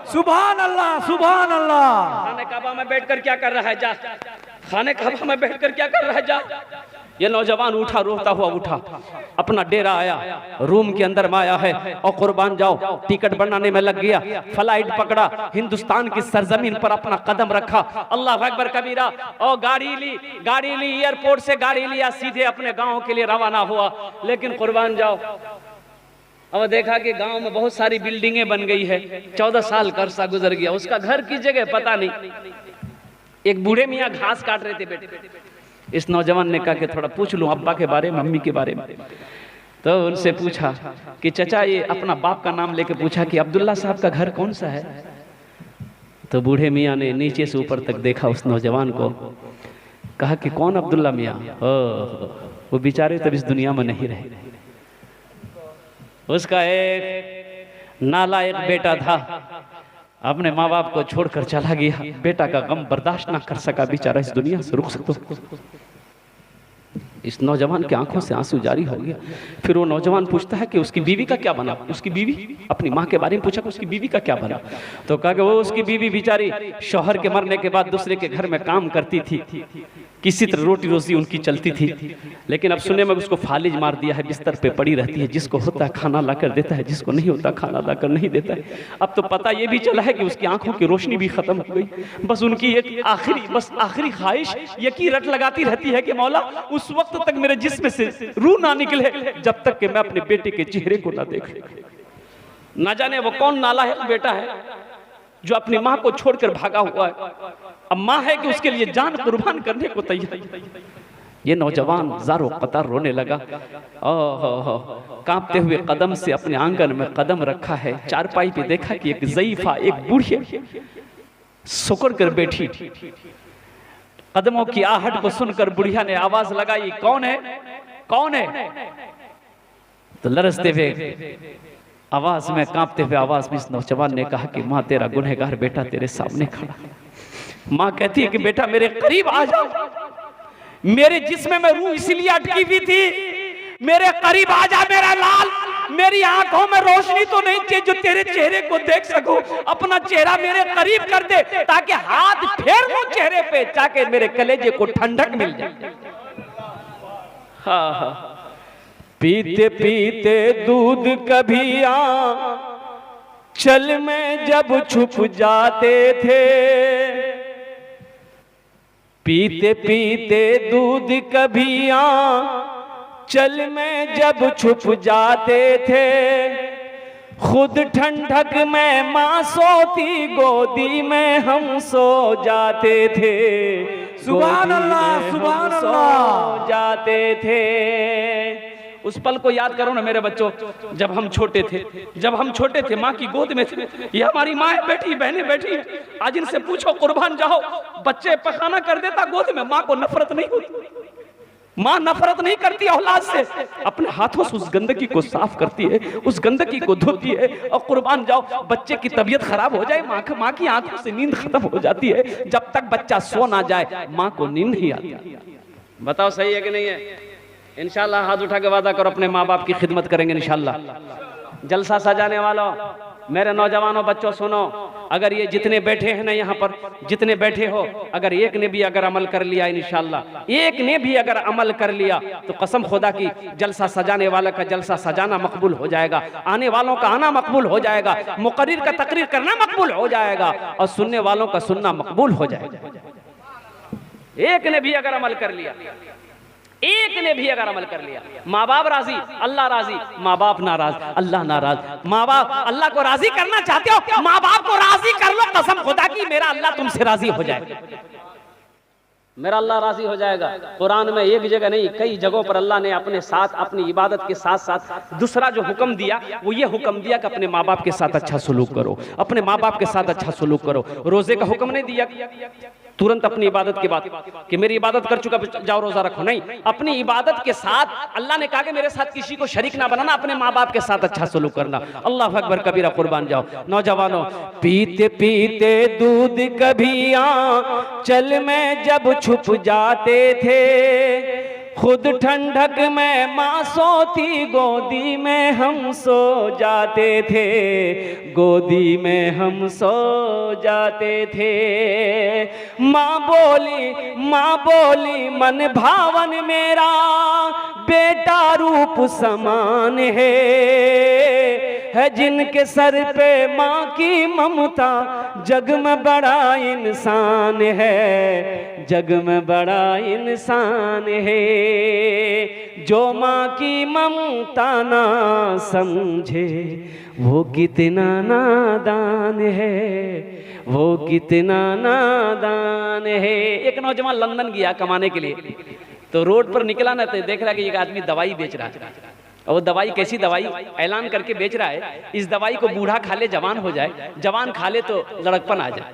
Speaker 2: सुभान अल्लाह, सुभान अल्लाह।
Speaker 1: खाने काबा में बैठकर क्या कर रहा है? जा, खाने काबा में बैठकर क्या कर रहा है? जा। ये नौजवान उठा, रोता हुआ उठा, अपना डेरा आया, रूम के अंदर में आया है और कुर्बान जाओ टिकट बनाने में लग गया। फ्लाइट पकड़ा, हिंदुस्तान की सरजमीन पर अपना कदम रखा। अल्लाह अकबर कबीरा। और गाड़ी ली, एयरपोर्ट से गाड़ी लिया, सीधे अपने गांव के लिए रवाना हुआ। लेकिन कुर्बान जाओ, अब देखा कि गांव में बहुत सारी बिल्डिंगें बन गई है। 14 साल का अरसा गुजर गया, उसका घर किस जगह पता नहीं। एक बूढ़े मियाँ घास काट रहे थे बेटे। इस नौजवान ने कहा कि थोड़ा पूछ लूं अब्बा के बारे में, मम्मी के बारे में। तो उनसे पूछा कि चचा, ये अपना बाप का नाम लेके पूछा कि अब्दुल्ला साहब का घर कौन सा है? तो बूढ़े मियाँ ने नीचे से ऊपर तक देखा उस नौजवान को, कहा कि कौन अब्दुल्ला मियाँ? वो बेचारे तब इस दुनिया में नहीं रहे। उसका एक नालायक बेटा था, अपने माँ बाप को छोड़कर चला गया। बेटा का गम बर्दाश्त ना कर सका, बेचारा इस दुनिया से रुक सकता। इस नौजवान की आंखों से आंसू जारी हो गया। फिर वो नौजवान पूछता है कि उसकी बीवी का क्या बना? उसकी बीवी, अपनी माँ के बारे में पूछा कि उसकी बीवी का क्या बना? तो कहा कि वो उसकी बीवी बेचारी शौहर के मरने के बाद दूसरे के घर में काम करती थी, किसी तरह रोटी रोजी उनकी चलती थी। लेकिन अब सुने में उसको फालिज मार दिया है, बिस्तर पे पड़ी रहती है। जिसको होता है खाना लाकर देता है, जिसको नहीं होता खाना लाकर नहीं देता है। अब तो पता ये भी चला है कि उसकी आंखों की रोशनी भी खत्म हो गई। बस उनकी एक आखिरी ख्वाहिश ये की रट लगाती रहती है कि मौला उस वक्त तक मेरे जिस्म से रूह ना निकले जब तक कि मैं अपने बेटे के चेहरे को ना देखूं। ना जाने वो कौन नालायक बेटा है जो अपनी माँ को छोड़कर भागा हुआ है। अब माँ है कि उसके लिए जान कुर्बान करने को तैयार। ये नौजवान ज़ारो कतार रोने लगा। कांपते हुए कदम से अपने आंगन में कदम रखा है। चारपाई पे देखा कि एक ज़ईफा, एक बूढ़ी सुकर कर बैठी। कदमों की आहट को सुनकर बुढ़िया ने आवाज लगाई, कौन है? कौन है? तो लरसते हुए आवाज में, कांपते हुए आवाज में इस नौजवान ने कहा कि माँ, तेरा गुनहगार बेटा तेरे सामने खड़ा। माँ कहती है कि बेटा मेरे करीब आ जाओ, मेरे जिस्म में रूह इसलिए अटकी हुई थी, मेरे करीब आ जा मेरा लाल। मेरी आंखों में रोशनी तो नहीं चाहिए जो तेरे चेहरे को देख सकूं। अपना चेहरा मेरे करीब कर दे ताकि हाथ फेर लूं चेहरे पे, ताकि मेरे कलेजे को ठंडक मिल जाए। हाँ, पीते पीते दूध कभी चल में जब छुप जाते थे, पीते पीते दूध कभी चल में जब छुप जाते थे, खुद ठंडक में माँ सोती, गोदी में हम सो जाते थे।
Speaker 2: सुभान अल्लाह, सुभान अल्लाह।
Speaker 1: जाते थे। उस पल को याद करो ना मेरे बच्चों, जब हम छोटे थे, माँ की गोद में थे। ये हमारी माँ बैठी, बहनें बैठी हैं। आज इनसे पूछो कुर्बान जाओ, बच्चे पखाना कर देता गोद में, माँ को नफरत नहीं होती। माँ नफरत नहीं करती औलाद से, अपने हाथों से उस गंदगी को साफ करती है, उस गंदगी को धोती है। और कुर्बान जाओ, बच्चे की तबीयत खराब हो जाए, माँ की आंखों से नींद खत्म हो जाती है। जब तक बच्चा सो ना जाए माँ को नींद नहीं आती। बताओ सही है कि नहीं है? इंशाल्लाह हाथ उठा के वादा करो अपने माँ बाप की खिदमत करेंगे इंशाल्लाह। जलसा सजाने वालों, मेरे नौजवानों, बच्चों सुनो, अगर ये जितने बैठे हैं ना यहाँ पर, जितने बैठे हो, अगर एक ने भी अगर अमल कर लिया इंशाल्लाह, एक ने भी अगर अमल कर लिया तो कसम खुदा की जलसा सजाने वाला का जलसा सजाना मकबूल हो जाएगा, आने वालों का आना मकबूल हो जाएगा, मुकर्रिर का तकरीर करना मकबूल हो जाएगा और सुनने वालों का सुनना मकबूल हो जाएगा। एक ने भी अगर अमल कर लिया, एक ने भी अगर अमल कर लिया। माँ बाप राजी, अल्लाह राजी, माँ बाप नाराज, अल्लाह नाराज। माँ बाप अल्लाह को राजी करना चाहते हो, माँ बाप को राजी कर लो, कसम खुदा की मेरा अल्लाह तुमसे राजी हो जाएगा, मेरा अल्लाह राजी हो जाएगा। कुरान में एक जगह नहीं, कई जगहों पर अल्लाह ने अपने साथ, अपनी इबादत के साथ साथ दूसरा जो हुक्म दिया वो ये हुक्म दिया कि अपने माँ बाप के साथ अच्छा सलूक करो, अपने माँ बाप के साथ अच्छा सलूक करो। रोजे का हुक्म नहीं दिया तुरंत अपनी इबादत के बाद कि मेरी इबादत कर चुका जाओ रोजा रखो, नहीं, अपनी इबादत के साथ अल्लाह ने कहा कि मेरे साथ किसी को शरीक ना बनाना, अपने माँ बाप के साथ अच्छा सलूक करना। अल्लाह अकबर कबीरा, कुर्बान जाओ। नौजवानों, पीते पीते दूध कभी आंचल में जब छुप जाते थे, खुद ठंडक में माँ सोती, गोदी में हम सो जाते थे, गोदी में हम सो जाते थे। माँ बोली मन भावन मेरा बेटा रूप समान है जिनके सर पे माँ की ममता, जग में बड़ा इंसान है, जग में बड़ा इंसान है। जो माँ की ममता ना समझे वो कितना नादान है, वो कितना नादान है। एक नौजवान लंदन गया कमाने के लिए, तो रोड पर निकला ना तो देख रहा कि एक आदमी दवाई बेच रहा है, और वो दवाई कैसी दवाई ऐलान करके बेच रहा है, इस दवाई को बूढ़ा खा ले जवान हो जाए, जवान खा ले तो लड़कपन आ जाए।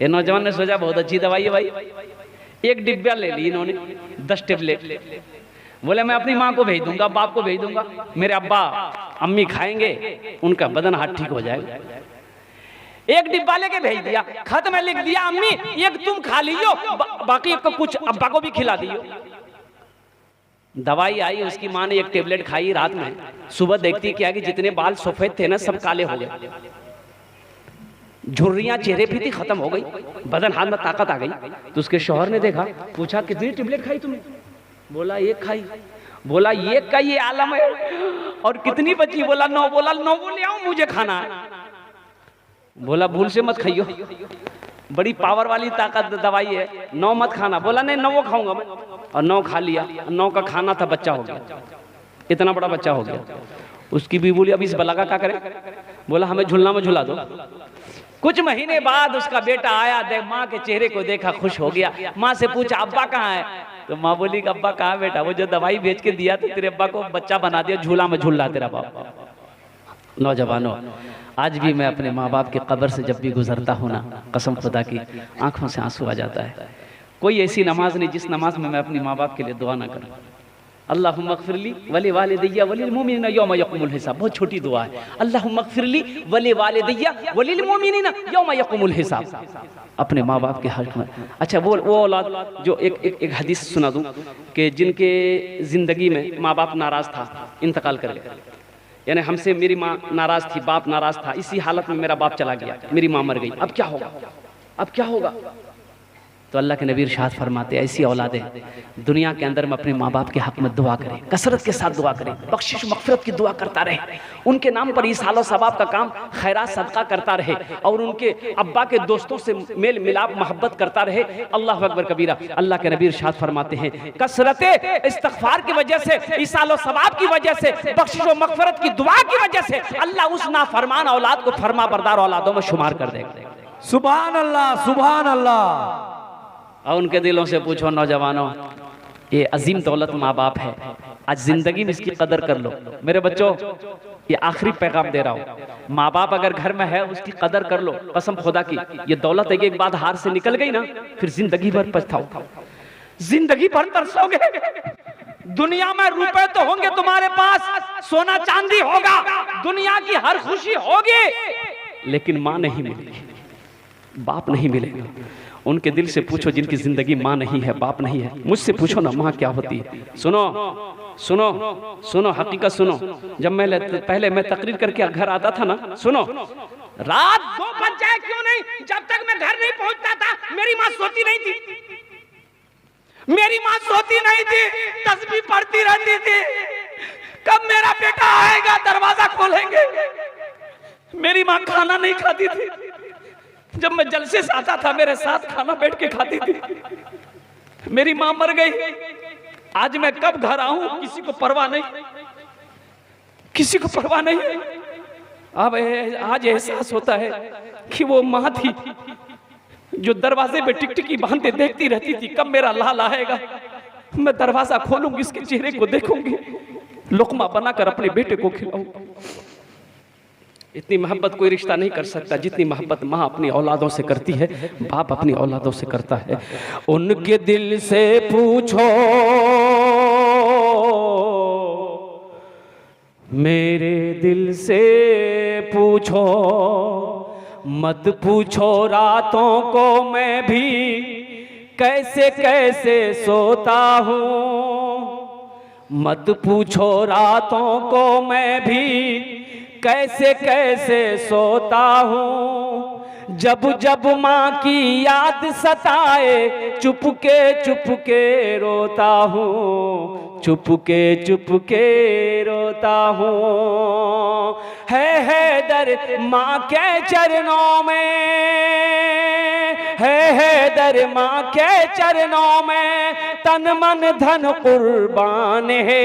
Speaker 1: ये नौजवान ने सोचा बहुत अच्छी दवाई है भाई, एक डिब्बा ले ली इन्होंने, 10 टेबलेट। बोले मैं अपनी माँ को भेज दूंगा, बाप को भेज दूंगा, मेरे अब्बा अम्मी खाएंगे, उनका बदन हाथ ठीक हो जाएगा। एक डिब्बा लेके भेज दिया, खत में लिख दिया अम्मी एक तुम खा लियो, बाकी को कुछ अब्बा को भी खिला दियो। दवाई आई, उसकी माँ ने एक टेबलेट खाई रात में, सुबह देखती क्या कि जितने बाल सफेद थे ना सब काले हो गए, झुर्रियां चेहरे पे थी खत्म हो गई, बदन हाथ में ताकत आ गई। तो उसके शौहर ने देखा, पूछा कितनी टेबलेट खाई तुमने? बोला एक खाई। बोला एक का ये आलम है, और कितनी बची? बोला 9। बोला 9 बोले आओ मुझे खाना है। बोला भूल से मत खाइयो, बड़ी पावर वाली ताकत दवाई है, 9 मत खाना। बोला नहीं 9 खाऊंगा मैं, और 9 खा लिया। 9 का खाना था, बच्चा हो गया, इतना बड़ा बच्चा हो गया। उसकी भी बोली अब इस बला का क्या करें? बोला हमें झूलना में झुला दो। कुछ महीने बाद उसका बेटा आया, देख माँ के चेहरे को देखा, खुश हो गया। माँ से पूछा अब्बा कहाँ है? तो माँ बोली कि अब्बा कहाँ बेटा, वो जो दवाई बेच के दिया था तेरे अब्बा को बच्चा बना दिया, झूला में झूल रहा तेरा बाप। नौजवानों, आज भी मैं अपने माँ बाप के कब्र से जब भी गुजरता हूँ ना, कसम खुदा की आंखों से आंसू आ जाता है। कोई ऐसी नमाज नहीं जिस नमाज में मैं अपनी माँ बाप के लिए दुआ ना करूँ। अल्लाहुम्मा अग़फ़िरली वली वालिदैया वलिल मुमिनीना यौम यक़ूमुल हिसाब, बहुत छोटी दुआ है। अल्लाहुम्मा अग़फ़िरली वली वालिदैया वलिल मुमिनीना यौम यक़ूमुल हिसाब, अपने माँ बाप के हक़ में। अच्छा वो औलाद जो एक हदीस सुना दूँ कि जिनके ज़िंदगी में माँ बाप नाराज़ था, इंतकाल कर गया, यानी हमसे मेरी माँ नाराज़ थी, बाप नाराज़ था, इसी हालत में मेरा बाप चला गया, मेरी माँ मर गई, अब क्या होगा? अब क्या होगा? तो अल्लाह के नबी इरशाद फरमाते ऐसी औलादें दुनिया के अंदर में अपने माँ बाप के हक में दुआ करें, कसरत के साथ दुआ करें, बख्शिश मग़फ़िरत की दुआ करता रहे, उनके नाम पर ईसालो सवाब का काम खैरात सदका करता रहे, और उनके अब्बा के दोस्तों से मेल मिलाप मोहब्बत करता रहे। अल्लाह अकबर कबीरा। अल्लाह के नबी इरशाद फरमाते हैं कसरत इस्तिग़फ़ार की वजह से, ईसालो सवाब की वजह से, बख्शिश व मग़फ़िरत की दुआ की वजह से अल्लाह उस नाफरमान औलाद को फरमा बरदार औलादों में शुमार कर देगा।
Speaker 2: सुभान अल्लाह, सुभान अल्लाह।
Speaker 1: और उनके दिलों से पूछो नौजवानों, ये अजीम दौलत माँ बाप है, आज जिंदगी में इसकी कदर कर लो मेरे बच्चों। ये आखिरी पैगाम दे रहा हूं, माँ बाप अगर घर में है उसकी कदर कर लो, कसम खुदा की। ये दौलत एक बार हाथ से निकल गई ना फिर जिंदगी भर पछताओ, जिंदगी भर तरसोगे। दुनिया में रुपए तो होंगे तुम्हारे पास, सोना चांदी होगा, दुनिया की हर खुशी होगी, लेकिन मां नहीं मिलेगी, बाप नहीं मिलेगा। उनके दिल से पूछो जिनकी जिंदगी मां नहीं है, बाप नहीं है। मुझसे पूछो ना मां क्या होती है। सुनो सुनो सुनो, हकीकत सुनो। जब मैं पहले मैं तकरीर करके घर आता था ना, सुनो, रात 2 बज जाए क्यों नहीं, जब तक मैं घर नहीं पहुंचता था मेरी मां सोती नहीं थी, मेरी मां सोती नहीं थी, तस्बीह पढ़ती रहती थी, कब मेरा बेटा आएगा दरवाजा खोलेंगे। मेरी मां खाना नहीं खाती थी, जब मैं जलसे से आता था मेरे साथ खाना बैठ के खाती थी। मेरी मां मर गई, आज मैं कब घर आऊं किसी को परवाह नहीं, किसी को परवाह नहीं। अब आज एहसास होता है कि वो मां थी जो दरवाजे पे टिकटिकी बांधे देखती रहती थी, कब मेरा लाल आएगा, मैं दरवाजा खोलूंगी, इसके चेहरे को देखूंगी, लुकमा बनाकर अपने बेटे को खिलाऊंगा। इतनी मोहब्बत कोई रिश्ता नहीं कर सकता जितनी मोहब्बत माँ अपनी औलादों से करती है, बाप अपनी औलादों से करता है। उनके दिल से पूछो मेरे दिल से पूछो, मत पूछो रातों को मैं भी कैसे कैसे सोता हूँ, मत पूछो रातों को मैं भी कैसे कैसे सोता हूँ। जब जब माँ की याद सताए चुपके चुपके रोता हूँ, चुपके चुपके रोता हूँ। है दर माँ के चरणों में, है दर माँ के चरणों में, तन मन धन कुर्बान है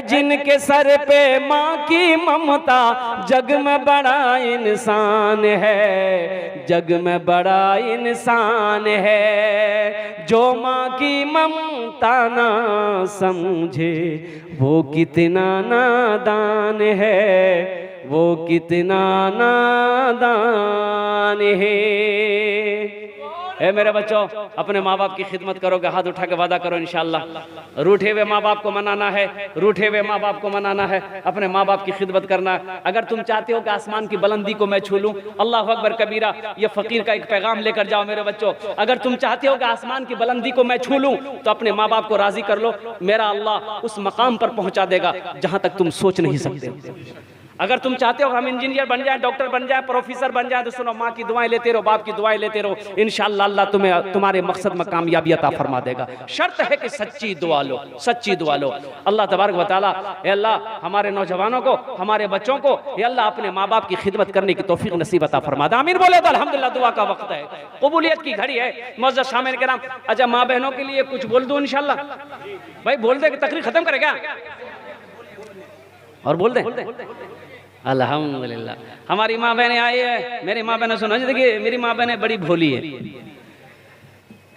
Speaker 1: जिनके सर पे माँ की ममता, जग में बड़ा इंसान है, जग में बड़ा इंसान है। जो माँ की ममता ना समझे वो कितना नादान है, वो कितना नादान है। मेरे बच्चों, अपने माँ बाप की खिदमत करोगे, हाथ उठा के वादा करो इंशाअल्लाह। रूठे हुए माँ बाप को मनाना है, रूठे हुए माँ बाप को मनाना है, अपने माँ बाप की खिदमत करना है। अगर तुम चाहते हो कि आसमान की बुलंदी को मैं छू लूं, अल्लाह अकबर कबीरा, ये फकीर का एक पैगाम लेकर जाओ मेरे बच्चों। अगर तुम चाहते हो कि आसमान की बुलंदी को मैं छू लूं तो अपने माँ बाप को राजी कर लो, मेरा अल्लाह उस मकाम पर पहुंचा देगा जहां तक तुम सोच नहीं सकते। अगर तुम चाहते हो हम इंजीनियर बन जाए, डॉक्टर बन जाए, प्रोफेसर बन जाए, तो सुनो, माँ की दुआएं लेते रहो, बाप की दुआएं लेते रहो, इंशाअल्लाह अल्लाह तुम्हें तुम्हारे मकसद में कामयाबी अता फरमा देगा। शर्त है कि सच्ची दुआ लो, सच्ची दुआ लो। अल्लाह तबारक व तआला, ए अल्लाह हमारे नौजवानों को, हमारे बच्चों को, ए अल्लाह अपने माँ बाप की खिदमत करने की तौफीक नसीब अता फरमा दे। आमीन बोले तो अल्हम्दुलिल्लाह। दुआ का वक्त है, कबूलियत की घड़ी है। मुअज़्ज़ज़ शामिल किराम, अच्छा माँ बहनों के लिए कुछ बोल दूं इंशाअल्लाह? भाई बोल दे, तकरीर खत्म करे क्या? और बोल दे अल्हम्दुलिल्लाह। हमारी माँ बहनें आई है, मेरी माँ बहनें सुनो, देखिए मेरी माँ बहनें बड़ी भोली है।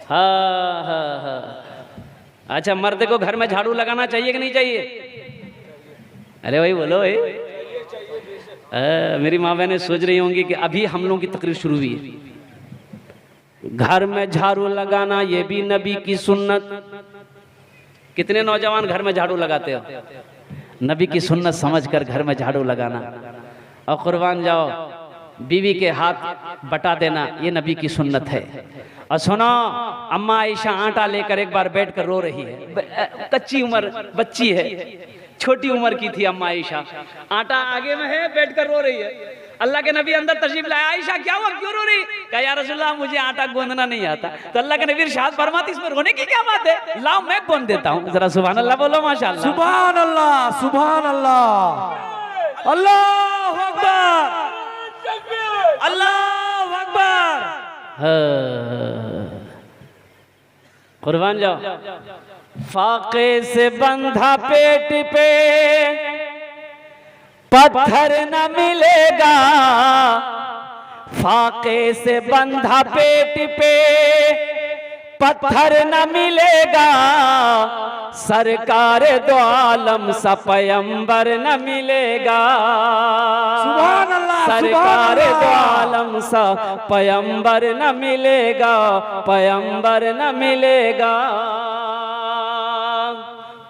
Speaker 1: हाँ। अच्छा, मर्द को घर में झाड़ू लगाना चाहिए कि नहीं चाहिए? अरे भाई बोलो भाई। मेरी माँ बहनें सोच रही होंगी कि अभी हम लोगों की तकरीर शुरू हुई है। घर में झाड़ू लगाना ये भी नबी की सुन्नत। कितने नौजवान घर में झाड़ू लगाते हो? नबी की सुन्नत समझकर घर में झाड़ू लगाना। और कुर्बान जाओ, बीवी के हाथ बटा देना, ये नबी की सुन्नत है। और सुनो, अम्मा आयशा आटा लेकर एक बार बैठकर रो रही है, कच्ची उम्र बच्ची है, छोटी उम्र की थी अम्मा आयशा, आटा आगे में है, बैठकर रो रही है। अल्लाह के नबी अंदर तशरीफ लाया, आयशा क्या हुआ, क्यों रो रही? कहा या रसूलल्लाह मुझे आटा गूंदना नहीं आता। तो अल्लाह के नबी इरशाद फरमाते इसमें रोने की क्या बात है, लाओ मैं गूंद देता हूँ। जरा सुभान अल्लाह बोलो, माशाअल्लाह।
Speaker 2: सुभान अल्लाह, सुभान अल्लाह, अल्लाहु अकबर, अल्लाहु अकबर।
Speaker 1: कुर्बान जाओ। फाके से बंधा पेट पे पत्थर न मिलेगा, फाके से बंधा पेट पे पत्थर न मिलेगा, सरकार दो आलम सा पैगंबर न मिलेगा।
Speaker 2: सुभान अल्लाह, सुभान
Speaker 1: सरकार
Speaker 2: अल्लाह।
Speaker 1: दो आलम सा पैगंबर न मिलेगा, पैगंबर न मिलेगा।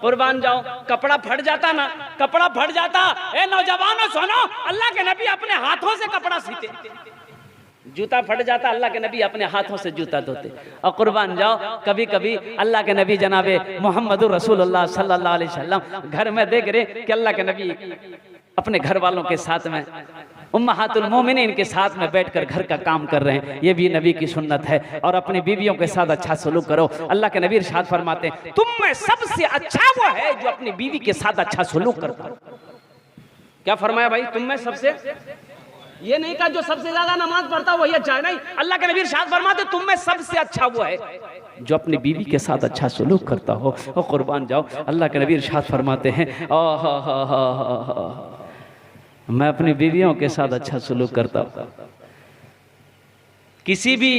Speaker 1: कुर्बान जाओ, कपड़ा फट जाता ना, कपड़ा फट जाता। ए नौजवानों सुनो, अल्लाह के नबी अपने हाथों से कपड़ा सीते। जूता फट जाता, अल्लाह के नबी अपने हाथों से जूता धोते। और कुर्बान जाओ, कभी कभी अल्लाह के नबी जनाबे मोहम्मद रसूलुल्लाह सल्लल्लाहु अलैहि वसल्लम घर में देख रहे कि अल्लाह के नबी अपने घर वालों के साथ में उम्महातुल मोमिनीन के साथ में बैठकर घर का काम कर रहे हैं। ये भी नबी की सुन्नत है। और अपनी बीवियों के साथ अच्छा सलूक करो। अल्लाह के नबी इरशाद फरमाते हैं, तुम में सबसे अच्छा वो है जो अपनी बीवी के साथ अच्छा सलूक करता है। क्या फरमाया भाई? तुम में सबसे, ये नहीं कहा जो सबसे ज्यादा नमाज पढ़ता वही अच्छा है, नहीं। अल्लाह के नबी इरशाद फरमाते तुम में सबसे अच्छा वो है जो अपनी बीवी के साथ अच्छा सलूक करता हो। और कुर्बान जाओ, अल्लाह के नबी इरशाद फरमाते हैं, मैं अपनी बीवियों के साथ अच्छा सलूक करता हूँ। किसी भी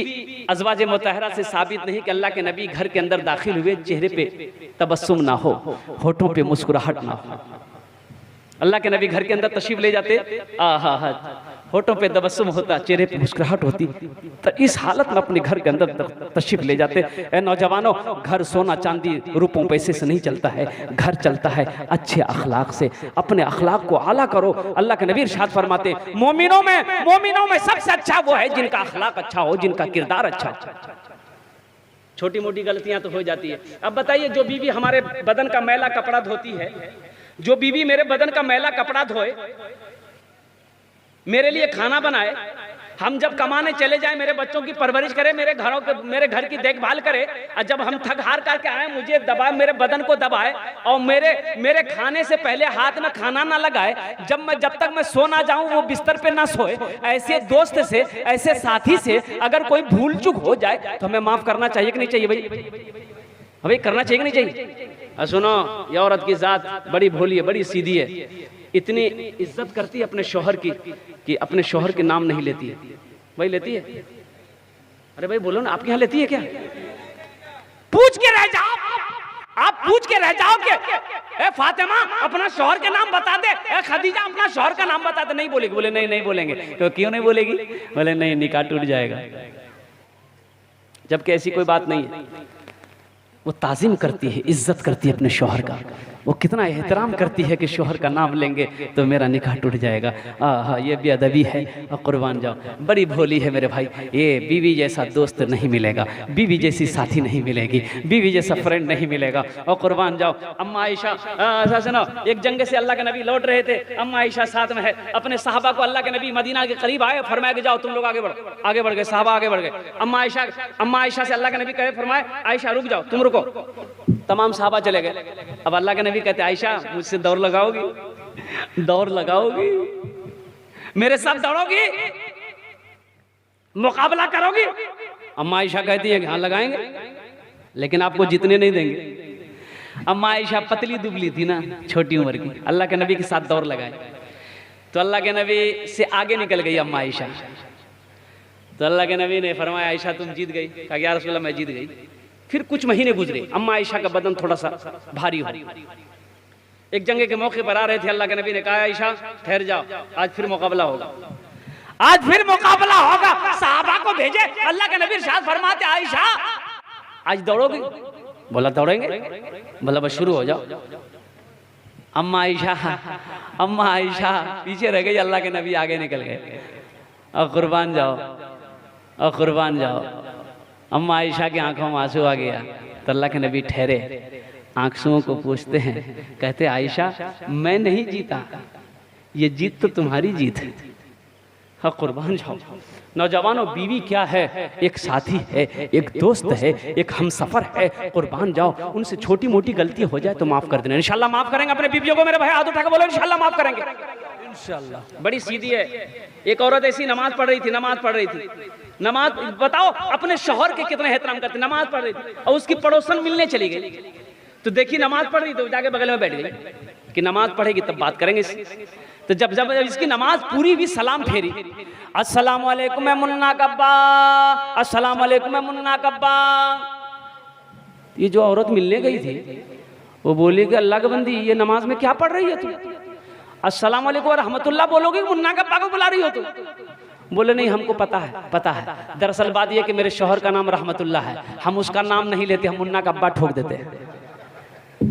Speaker 1: अज़वाज मुतहरा से साबित नहीं कि अल्लाह के नबी घर के अंदर दाखिल हुए, चेहरे पे तबस्सुम ना हो, होठों पे मुस्कुराहट ना हो। अल्लाह के नबी घर के अंदर तशरीफ ले जाते, होठों पे तबस्सुम होता, चेहरे पे मुस्कुराहट होती। तो इस हालत में अपने घर के अंदर तशरीफ ले जाते। ए नौजवानों, घर सोना चांदी रुपयों पैसे से नहीं चलता है, घर चलता है अच्छे अखलाक से। अपने अखलाक को आला करो। अल्लाह के नबी इरशाद फरमाते, मोमिनों में सबसे अच्छा वो है जिनका अखलाक अच्छा हो, जिनका किरदार अच्छा हो। छोटी मोटी गलतियां तो हो जाती है। अब बताइए, जो बीवी हमारे बदन का मैला कपड़ा धोती है, जो बीवी मेरे बदन का मैला कपड़ा धोए, मेरे लिए खाना बनाए, हम जब कमाने चले जाएं, मेरे बच्चों की परवरिश करे, मेरे घर की देखभाल करे, और जब हम थक हार करके आए मुझे दबाए, मेरे बदन को दबाए, और मेरे खाने से पहले हाथ में खाना ना लगाए, जब तक मैं सो ना जाऊं वो बिस्तर पे ना सोए, ऐसे दोस्त से, ऐसे साथी से अगर कोई भूल चूक हो जाए तो हमें माफ करना चाहिए कि नहीं चाहिए भाई? करना चाहिए कि नहीं चाहिए? सुनो, ये औरत की जात बड़ी भोली है, बड़ी सीधी है, इतनी इज्जत करती है अपने शौहर की कि अपने शौहर के नाम नहीं लेती है। भाई लेती है? अरे भाई बोलो ना, आपके यहाँ लेती है क्या? पूछ के रह जाओ, आप पूछ के रह जाओ कि ए फातिमा अपना शौहर के नाम बता दे, ए खदीजा अपना शौहर का नाम बता दे। नहीं बोलेगी। बोले नहीं बोलेंगे। तो क्यों नहीं बोलेगी? बोले नहीं, निकाह टूट जाएगा। जबकि ऐसी कोई बात नहीं है। वो ताज़ीम करती है, इज्जत करती है अपने शौहर का। वो कितना एहतराम करती है कि शौहर का नाम लेंगे तो मेरा निकाह टूट जाएगा। ये भी अदबी है। और कुर्बान जाओ, बड़ी भोली है मेरे भाई। ये बीवी जैसा दोस्त नहीं मिलेगा, बीवी जैसी साथी नहीं मिलेगी, बीवी जैसा फ्रेंड नहीं मिलेगा। और कुर्बान जाओ, अम्मा आयशा, सुनो, एक जंग से अल्लाह के नबी लौट रहे थे, अम्मा आयशा साथ में है। अपने साहबा को अल्लाह के नबी मदीना के करीब आए, फरमाया कि जाओ तुम लोग आगे बढ़ो। आगे बढ़ गए, साहबा आगे बढ़ गए। अम्मा आयशा से अल्लाह के नबी कहे, फरमाए आयशा रुक जाओ, तुम रुको। तमाम साहबा चले गए। अब अल्लाह के नबी कहते, आयशा मुझसे दौड़ लगाओगी? दौड़ लगाओगी? मेरे साथ दौड़ोगी? मुकाबला करोगी? अम्मा आयशा कहती है कि हाँ लगाएंगे, लेकिन आपको जितने नहीं देंगे। अम्मा आयशा पतली दुबली थी ना, छोटी उम्र की। अल्लाह के नबी के साथ दौड़ लगाए तो अल्लाह के नबी से आगे निकल गई अम्मा आयशा। तो अल्लाह के नबी ने फरमाया, आयशा तुम जीत गई। कहा, या रसूल अल्लाह मैं जीत गई। फिर कुछ महीने गुजरे, अम्मा आयशा का बदन थोड़ा सा भारी हो। एक जंग के मौके पर आ रहे थे, अल्लाह के नबी ने कहा, आयशा ठहर जाओ, आज फिर मुकाबला होगा, आज फिर मुकाबला होगा। साहबा को भेजे, अल्लाह के नबी इरशाद फरमाते, आयशा आज दौड़ोगे? बोला दौड़ेंगे। बोला बस शुरू हो जाओ। अम्मा आयशा पीछे रह गई, अल्लाह के नबी आगे निकल गए। और कुर्बान जाओ, अम्मा आयशा की आंखों में आंसू आ गया। तो अल्लाह के नबी ठहरे, आंसुओं को पूछते हैं, कहते आयशा मैं नहीं जीता, ये जीत तो तुम्हारी जीत है। हाँ कुर्बान जाओ। नौजवानों, बीवी क्या है? एक साथी है, एक दोस्त है, एक हमसफर है। कुर्बान जाओ, उनसे छोटी मोटी गलती हो जाए तो माफ कर देना। इंशाल्लाह माफ करेंगे अपने बीवियों को। मेरे भाई हाथ उठा के बोलो इंशाल्लाह माफ करेंगे। इंशाल्लाह। बड़ी सीधी है। एक औरत ऐसी नमाज पढ़ रही थी। नमाज बताओ अपने शौहर के कितने एहतराम करते। नमाज पढ़ रही थी और उसकी पड़ोसन मिलने चली गई। तो देखी नमाज पढ़ रही तो जाके बगल में बैठ गई कि नमाज पढ़ेगी तब बात करेंगे। तो जब इसकी नमाज पूरी भी सलाम फेरी, अस्सलाम वालेकुम मैं मुन्ना कब्बा, अस्सलाम वालेकुम मैं मुन्ना कब्बा। ये जो औरत मिलने गई थी वो बोली कि अल्लाह के बंदी ये नमाज में क्या पढ़ रही है तू? अस्सलाम वालेकुम रहमतुल्लाह बोलोगी, मुन्ना का पाको बुला रही हो तू? बोले नहीं हमको पता है। दरअसल बात ये कि मेरे शौहर का नाम रहमतुल्लाह है, हम उसका नाम नहीं लेते, हम मुन्ना का अब्बा ठोक देते हैं।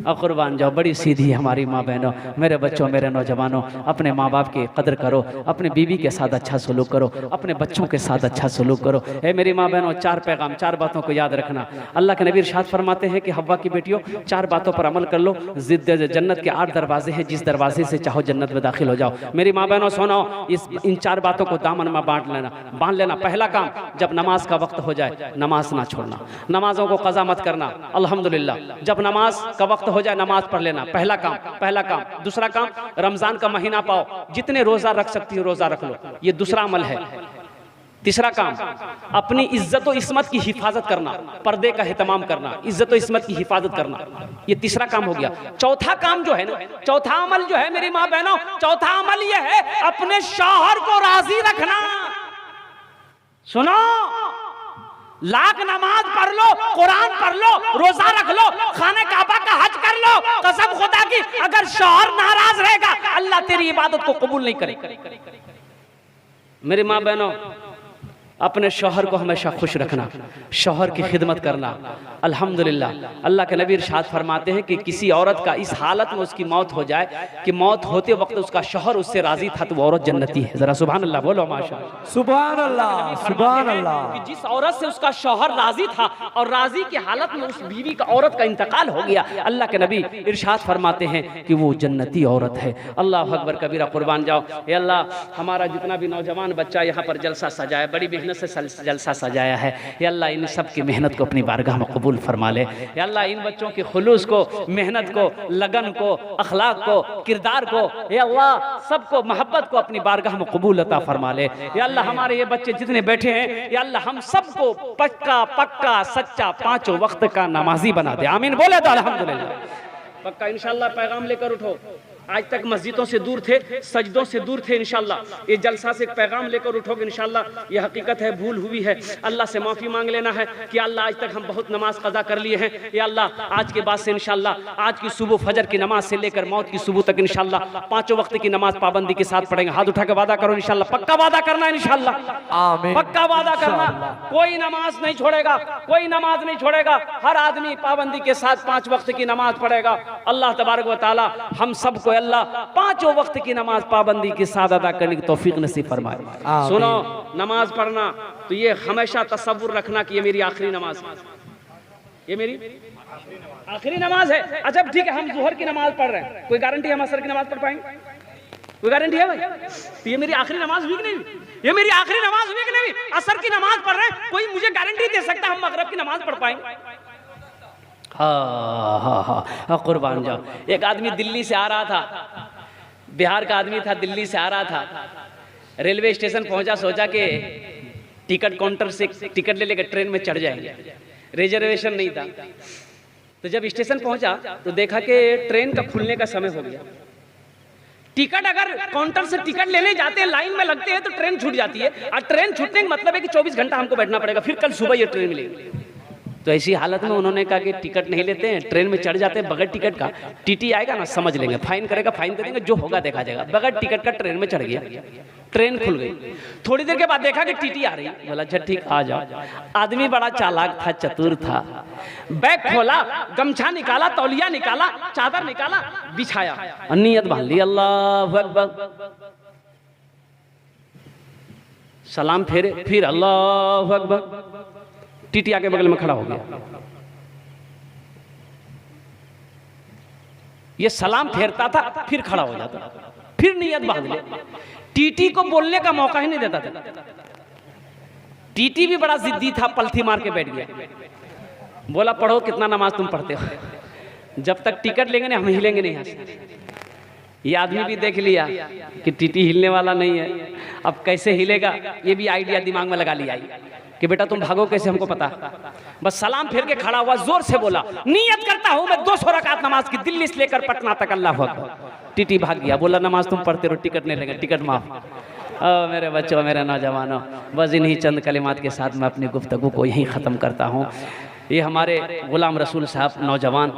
Speaker 1: और कुर्बान जाओ, बड़ी सीधी है हमारी माँ बहनों। मेरे बच्चों, मेरे नौजवानों, अपने माँ बाप की कदर करो, अपने बीवी के साथ अच्छा सलूक करो, अपने बच्चों के साथ अच्छा सलूक करो। ए मेरी माँ बहनों, 4 पैगाम, 4 बातों को याद रखना। अल्लाह के नबी इरशाद फरमाते हैं कि हव्वा की बेटियों 4 बातों पर अमल कर लो। जन्नत के 8 दरवाजे हैं, जिस दरवाजे से चाहो जन्नत में दाखिल हो जाओ। मेरी माँ बहनों सुनो, इन 4 बातों को दामन में बांध लेना। पहला काम, जब नमाज का वक्त हो जाए नमाज ना छोड़ना, नमाजों को कज़ा मत करना। अल्हम्दुलिल्लाह, जब नमाज का वक्त हो जाए नमाज पढ़ लेना, पहला काम। दूसरा काम, रमजान का महीना पाओ, जितने रोजा रख सकती हो रोजा रख लो, ये दूसरा अमल है। तीसरा काम, अपनी इज्जत और इस्मत की हिफाजत करना, पर्दे का एहतमाम करना, इज्जत और इस्मत की हिफाजत करना, ये तीसरा काम हो गया। चौथा काम जो है ना, चौथा अमल जो है मेरी माँ बहनों, चौथा अमल ये है अपने शौहर को राजी रखना। सुनो, लाख नमाज पढ़ लो, कुरान पढ़ लो, रोजा रख लो, खाने काबा का हज कर लो, कसम खुदा की अगर शौहर नाराज रहेगा अल्लाह तेरी इबादत को कबूल नहीं करेगा। मेरी माँ बहनों, अपने शौहर को हमेशा खुश रखना, शौहर की खिदमत करना। अल्हम्दुलिल्लाह, अल्लाह के नबी इरशाद फरमाते हैं कि किसी औरत का इस हालत में उसकी मौत हो जाए कि मौत होते वक्त उसका शौहर उससे राजी था तो वो औरत जन्नती है। जरा सुभान अल्लाह बोलो, माशाअल्लाह,
Speaker 2: सुभान अल्लाह, सुभान अल्लाह।
Speaker 1: कि जिस औरत से उसका शौहर राजी था और राजी की हालत में उस बीवी का औरत का इंतकाल हो गया, अल्लाह के नबी इरशाद फरमाते हैं कि वो जन्नती औरत है। अल्लाह अकबर कबीरा, कुर्बान जाओ। ये अल्लाह हमारा जितना भी नौजवान बच्चा यहाँ पर जलसा सजाया, बड़ी मेहनत से जलसा सजाया है, ये अल्लाह इन सब की मेहनत को अपनी बारगाह में कबूल फरमा ले। या अल्लाह इन बच्चों के खुलूस को, मेहनत को, लगन को, अखलाक को, किरदार को, या अल्लाह सबको मोहब्बत को अपनी बारगाह में कबूल अता फरमा ले। या अल्लाह हमारे ये बच्चे जितने बैठे हैं, या अल्लाह हम सबको पक्का सच्चा 5 वक्त का नमाजी बना दे। आमीन बोले तो अल्हम्दुलिल्लाह। पक्का इंशाअल्लाह पैगाम लेकर उठो। आज तक मस्जिदों से दूर थे, सजदों से दूर थे, इंशाअल्लाह ये जलसा से एक पैगाम लेकर उठोगे इंशाअल्लाह। ये हकीकत है, भूल हुई है, अल्लाह से माफ़ी मांग लेना है कि अल्लाह आज तक हम बहुत नमाज कज़ा कर लिए हैं। या अल्लाह आज के बाद से इंशाअल्लाह आज की सुबह फजर की नमाज से लेकर मौत की सुबह तक इंशाअल्लाह 5 वक्त की नमाज पाबंदी के साथ पढ़ेंगे। हाथ उठा के वादा करो इंशाअल्लाह, पक्का वादा करना इंशाअल्लाह,
Speaker 2: आमीन,
Speaker 1: पक्का वादा करना। कोई नमाज नहीं छोड़ेगा, कोई नमाज नहीं छोड़ेगा, हर आदमी पाबंदी के साथ 5 वक्त की नमाज पढ़ेगा। अल्लाह तबारक व तआला हम सबको अल्लाह 5 वक्त की नमाज पाबंदी के साथ अदा करने की तौफीक नसीब फरमाए। सुनो, नमाज पढ़ना तो ये हमेशा तसव्वुर रखना कि ये मेरी आखिरी नमाज है, ये मेरी आखिरी नमाज है। अच्छा ठीक है, हम जोहर की नमाज पढ़ रहे हैं, कोई गारंटी हम असर की नमाज पढ़ पाएंगे? कोई गारंटी है भाई? तो ये मेरी आखिरी नमाज हुई कि नहीं? ये मेरी आखिरी नमाज हुई कि नहीं? असर की नमाज पढ़ रहे हैं, कोई मुझे गारंटी दे सकता है हम मगरिब की नमाज पढ़ पाएंगे? हाँ, कुर्बान जाओ। एक आदमी दिल्ली से आ रहा था, बिहार का आदमी था, दिल्ली से आ रहा था, रेलवे स्टेशन पहुंचा, सोचा कि टिकट काउंटर से टिकट ले लेकर ट्रेन में चढ़ जाएंगे, रिजर्वेशन नहीं था। तो जब स्टेशन पहुंचा तो देखा कि ट्रेन का खुलने का समय हो गया। टिकट अगर काउंटर से टिकट लेने जाते हैं, लाइन में लगते हैं तो ट्रेन छूट जाती है, और ट्रेन छूटने का मतलब है कि 24 घंटा हमको बैठना पड़ेगा, फिर कल सुबह ये ट्रेन मिलेगी। तो ऐसी हालत में उन्होंने कहा कि टिकट नहीं लेते हैं, ट्रेन में चढ़ जाते हैं बगैर टिकट का। टीटी आएगा ना, समझ लेंगे, फाइन करेगा, फाइन दे देंगे, जो होगा देखा जाएगा। बगैर टिकट का ट्रेन में चढ़ गया, ट्रेन खुल गई। थोड़ी देर के बाद देखा कि टीटी आ रही, बोला अच्छा ठीक आ जाओ। आदमी बड़ा चालाक था, चतुर था, बैग खोला, गमछा निकाला, तौलिया निकाला, चादर निकाला, बिछाया, नियत बांध ली, अल्लाहु अकबर, सलाम फेरे, फिर अल्लाहु अकबर, टीटी आके बगल में खड़ा हो गया। ये सलाम फेरता था, फिर खड़ा हो जाता, फिर नियत बांध ले। टीटी को बोलने का मौका ही नहीं देता था। टीटी भी बड़ा जिद्दी था, पलथी मार के बैठ गया, बोला पढ़ो, कितना नमाज तुम पढ़ते हो, जब तक टिकट लेंगे ना हम हिलेंगे नहीं यहाँ से। ये आदमी भी देख लिया कि टीटी हिलने वाला नहीं है, अब कैसे हिलेगा, ये भी आइडिया दिमाग में लगा लिया कि बेटा तुम भागो कैसे, हमको पता। बस सलाम फेर के खड़ा हुआ, जोर से बोला, नियत करता हूं मैं 200 रकात नमाज की, दिल्ली से लेकर पटना तक, अल्लाह अकबर। टीटी भाग गया, बोला नमाज तुम पढ़ते रहो, टिकट नहीं लेंगे, टिकट माफ। मेरे बच्चों, मेरे नौजवानों, बस इन्हीं चंद कलिमात के साथ मैं अपनी गुफ्तगू को यहीं ख़त्म करता हूँ। ये हमारे गुलाम रसूल साहब नौजवान,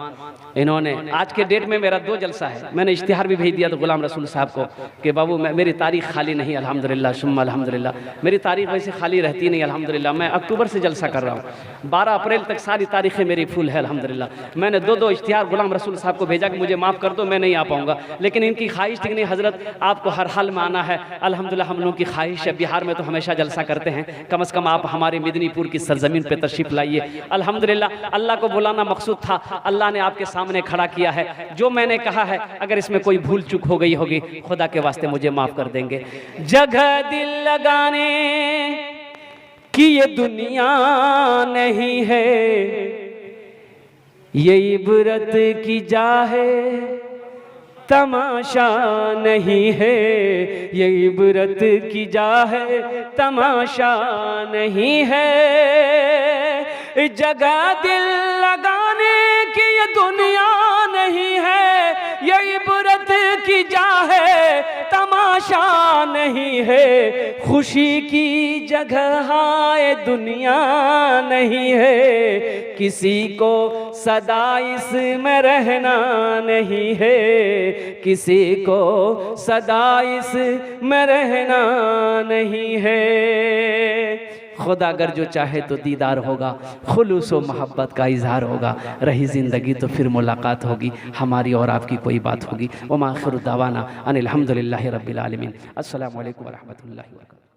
Speaker 1: इन्होंने आज के डेट में मेरा 2 जलसा है, मैंने इश्तिहार भी भेज दिया तो गुलाम रसूल साहब को कि बाबू मेरी तारीख खाली नहीं, अल्हम्दुलिल्लाह सुम्मा अल्हम्दुलिल्लाह, मेरी तारीख वैसे खाली रहती नहीं अल्हम्दुलिल्लाह, मैं अक्टूबर से जलसा कर रहा हूँ, 12 अप्रैल तक सारी तारीखें मेरी फुल है अल्हम्दुलिल्लाह। मैंने 2 इश्तिहार गुलाम रसूल साहब को भेजा कि मुझे माफ़ कर दो, मैं नहीं आ पाऊँगा, लेकिन इनकी ख्वाहिश थी कि नहीं हज़रत आपको हर हाल में आना है। अल्हम्दुलिल्लाह हम लोगों की ख्वाहिश है, बिहार में तो हमेशा जलसा करते हैं, कम से कम आप हमारे मिदनीपुर की सरजमीन पे तशरीफ़ लाइए। अल्हम्दुलिल्लाह अल्लाह को बुलाना मकसूद था, अल्लाह ने आपके सामने खड़ा किया है। जो मैंने कहा है अगर इसमें कोई भूल चूक हो गई होगी, खुदा के वास्ते मुझे माफ़ कर देंगे। जगह दिल लगाने की ये दुनिया नहीं है, ये इबरत की जा है तमाशा नहीं है, ये इबरत की जा है तमाशा नहीं है। जगह दिल लगाने की ये दुनिया नहीं है, ये इबरत की जा है तमाशा नहीं है। खुशी की जगह है दुनिया नहीं है, किसी को सदा इसमें रहना नहीं है, किसी को सदा इसमें रहना नहीं है। खुदा अगर जो चाहे तो दीदार होगा, खुलूस व मोहब्बत का इजहार होगा, रही ज़िंदगी तो फिर मुलाकात होगी, हमारी और आपकी कोई बात होगी। व आखिर दावाना अनिल हम्दुलिल्लाहि रब्बिल आलमीन। अस्सलामु अलैकुम व रहमतुल्लाहि व बरकातहू।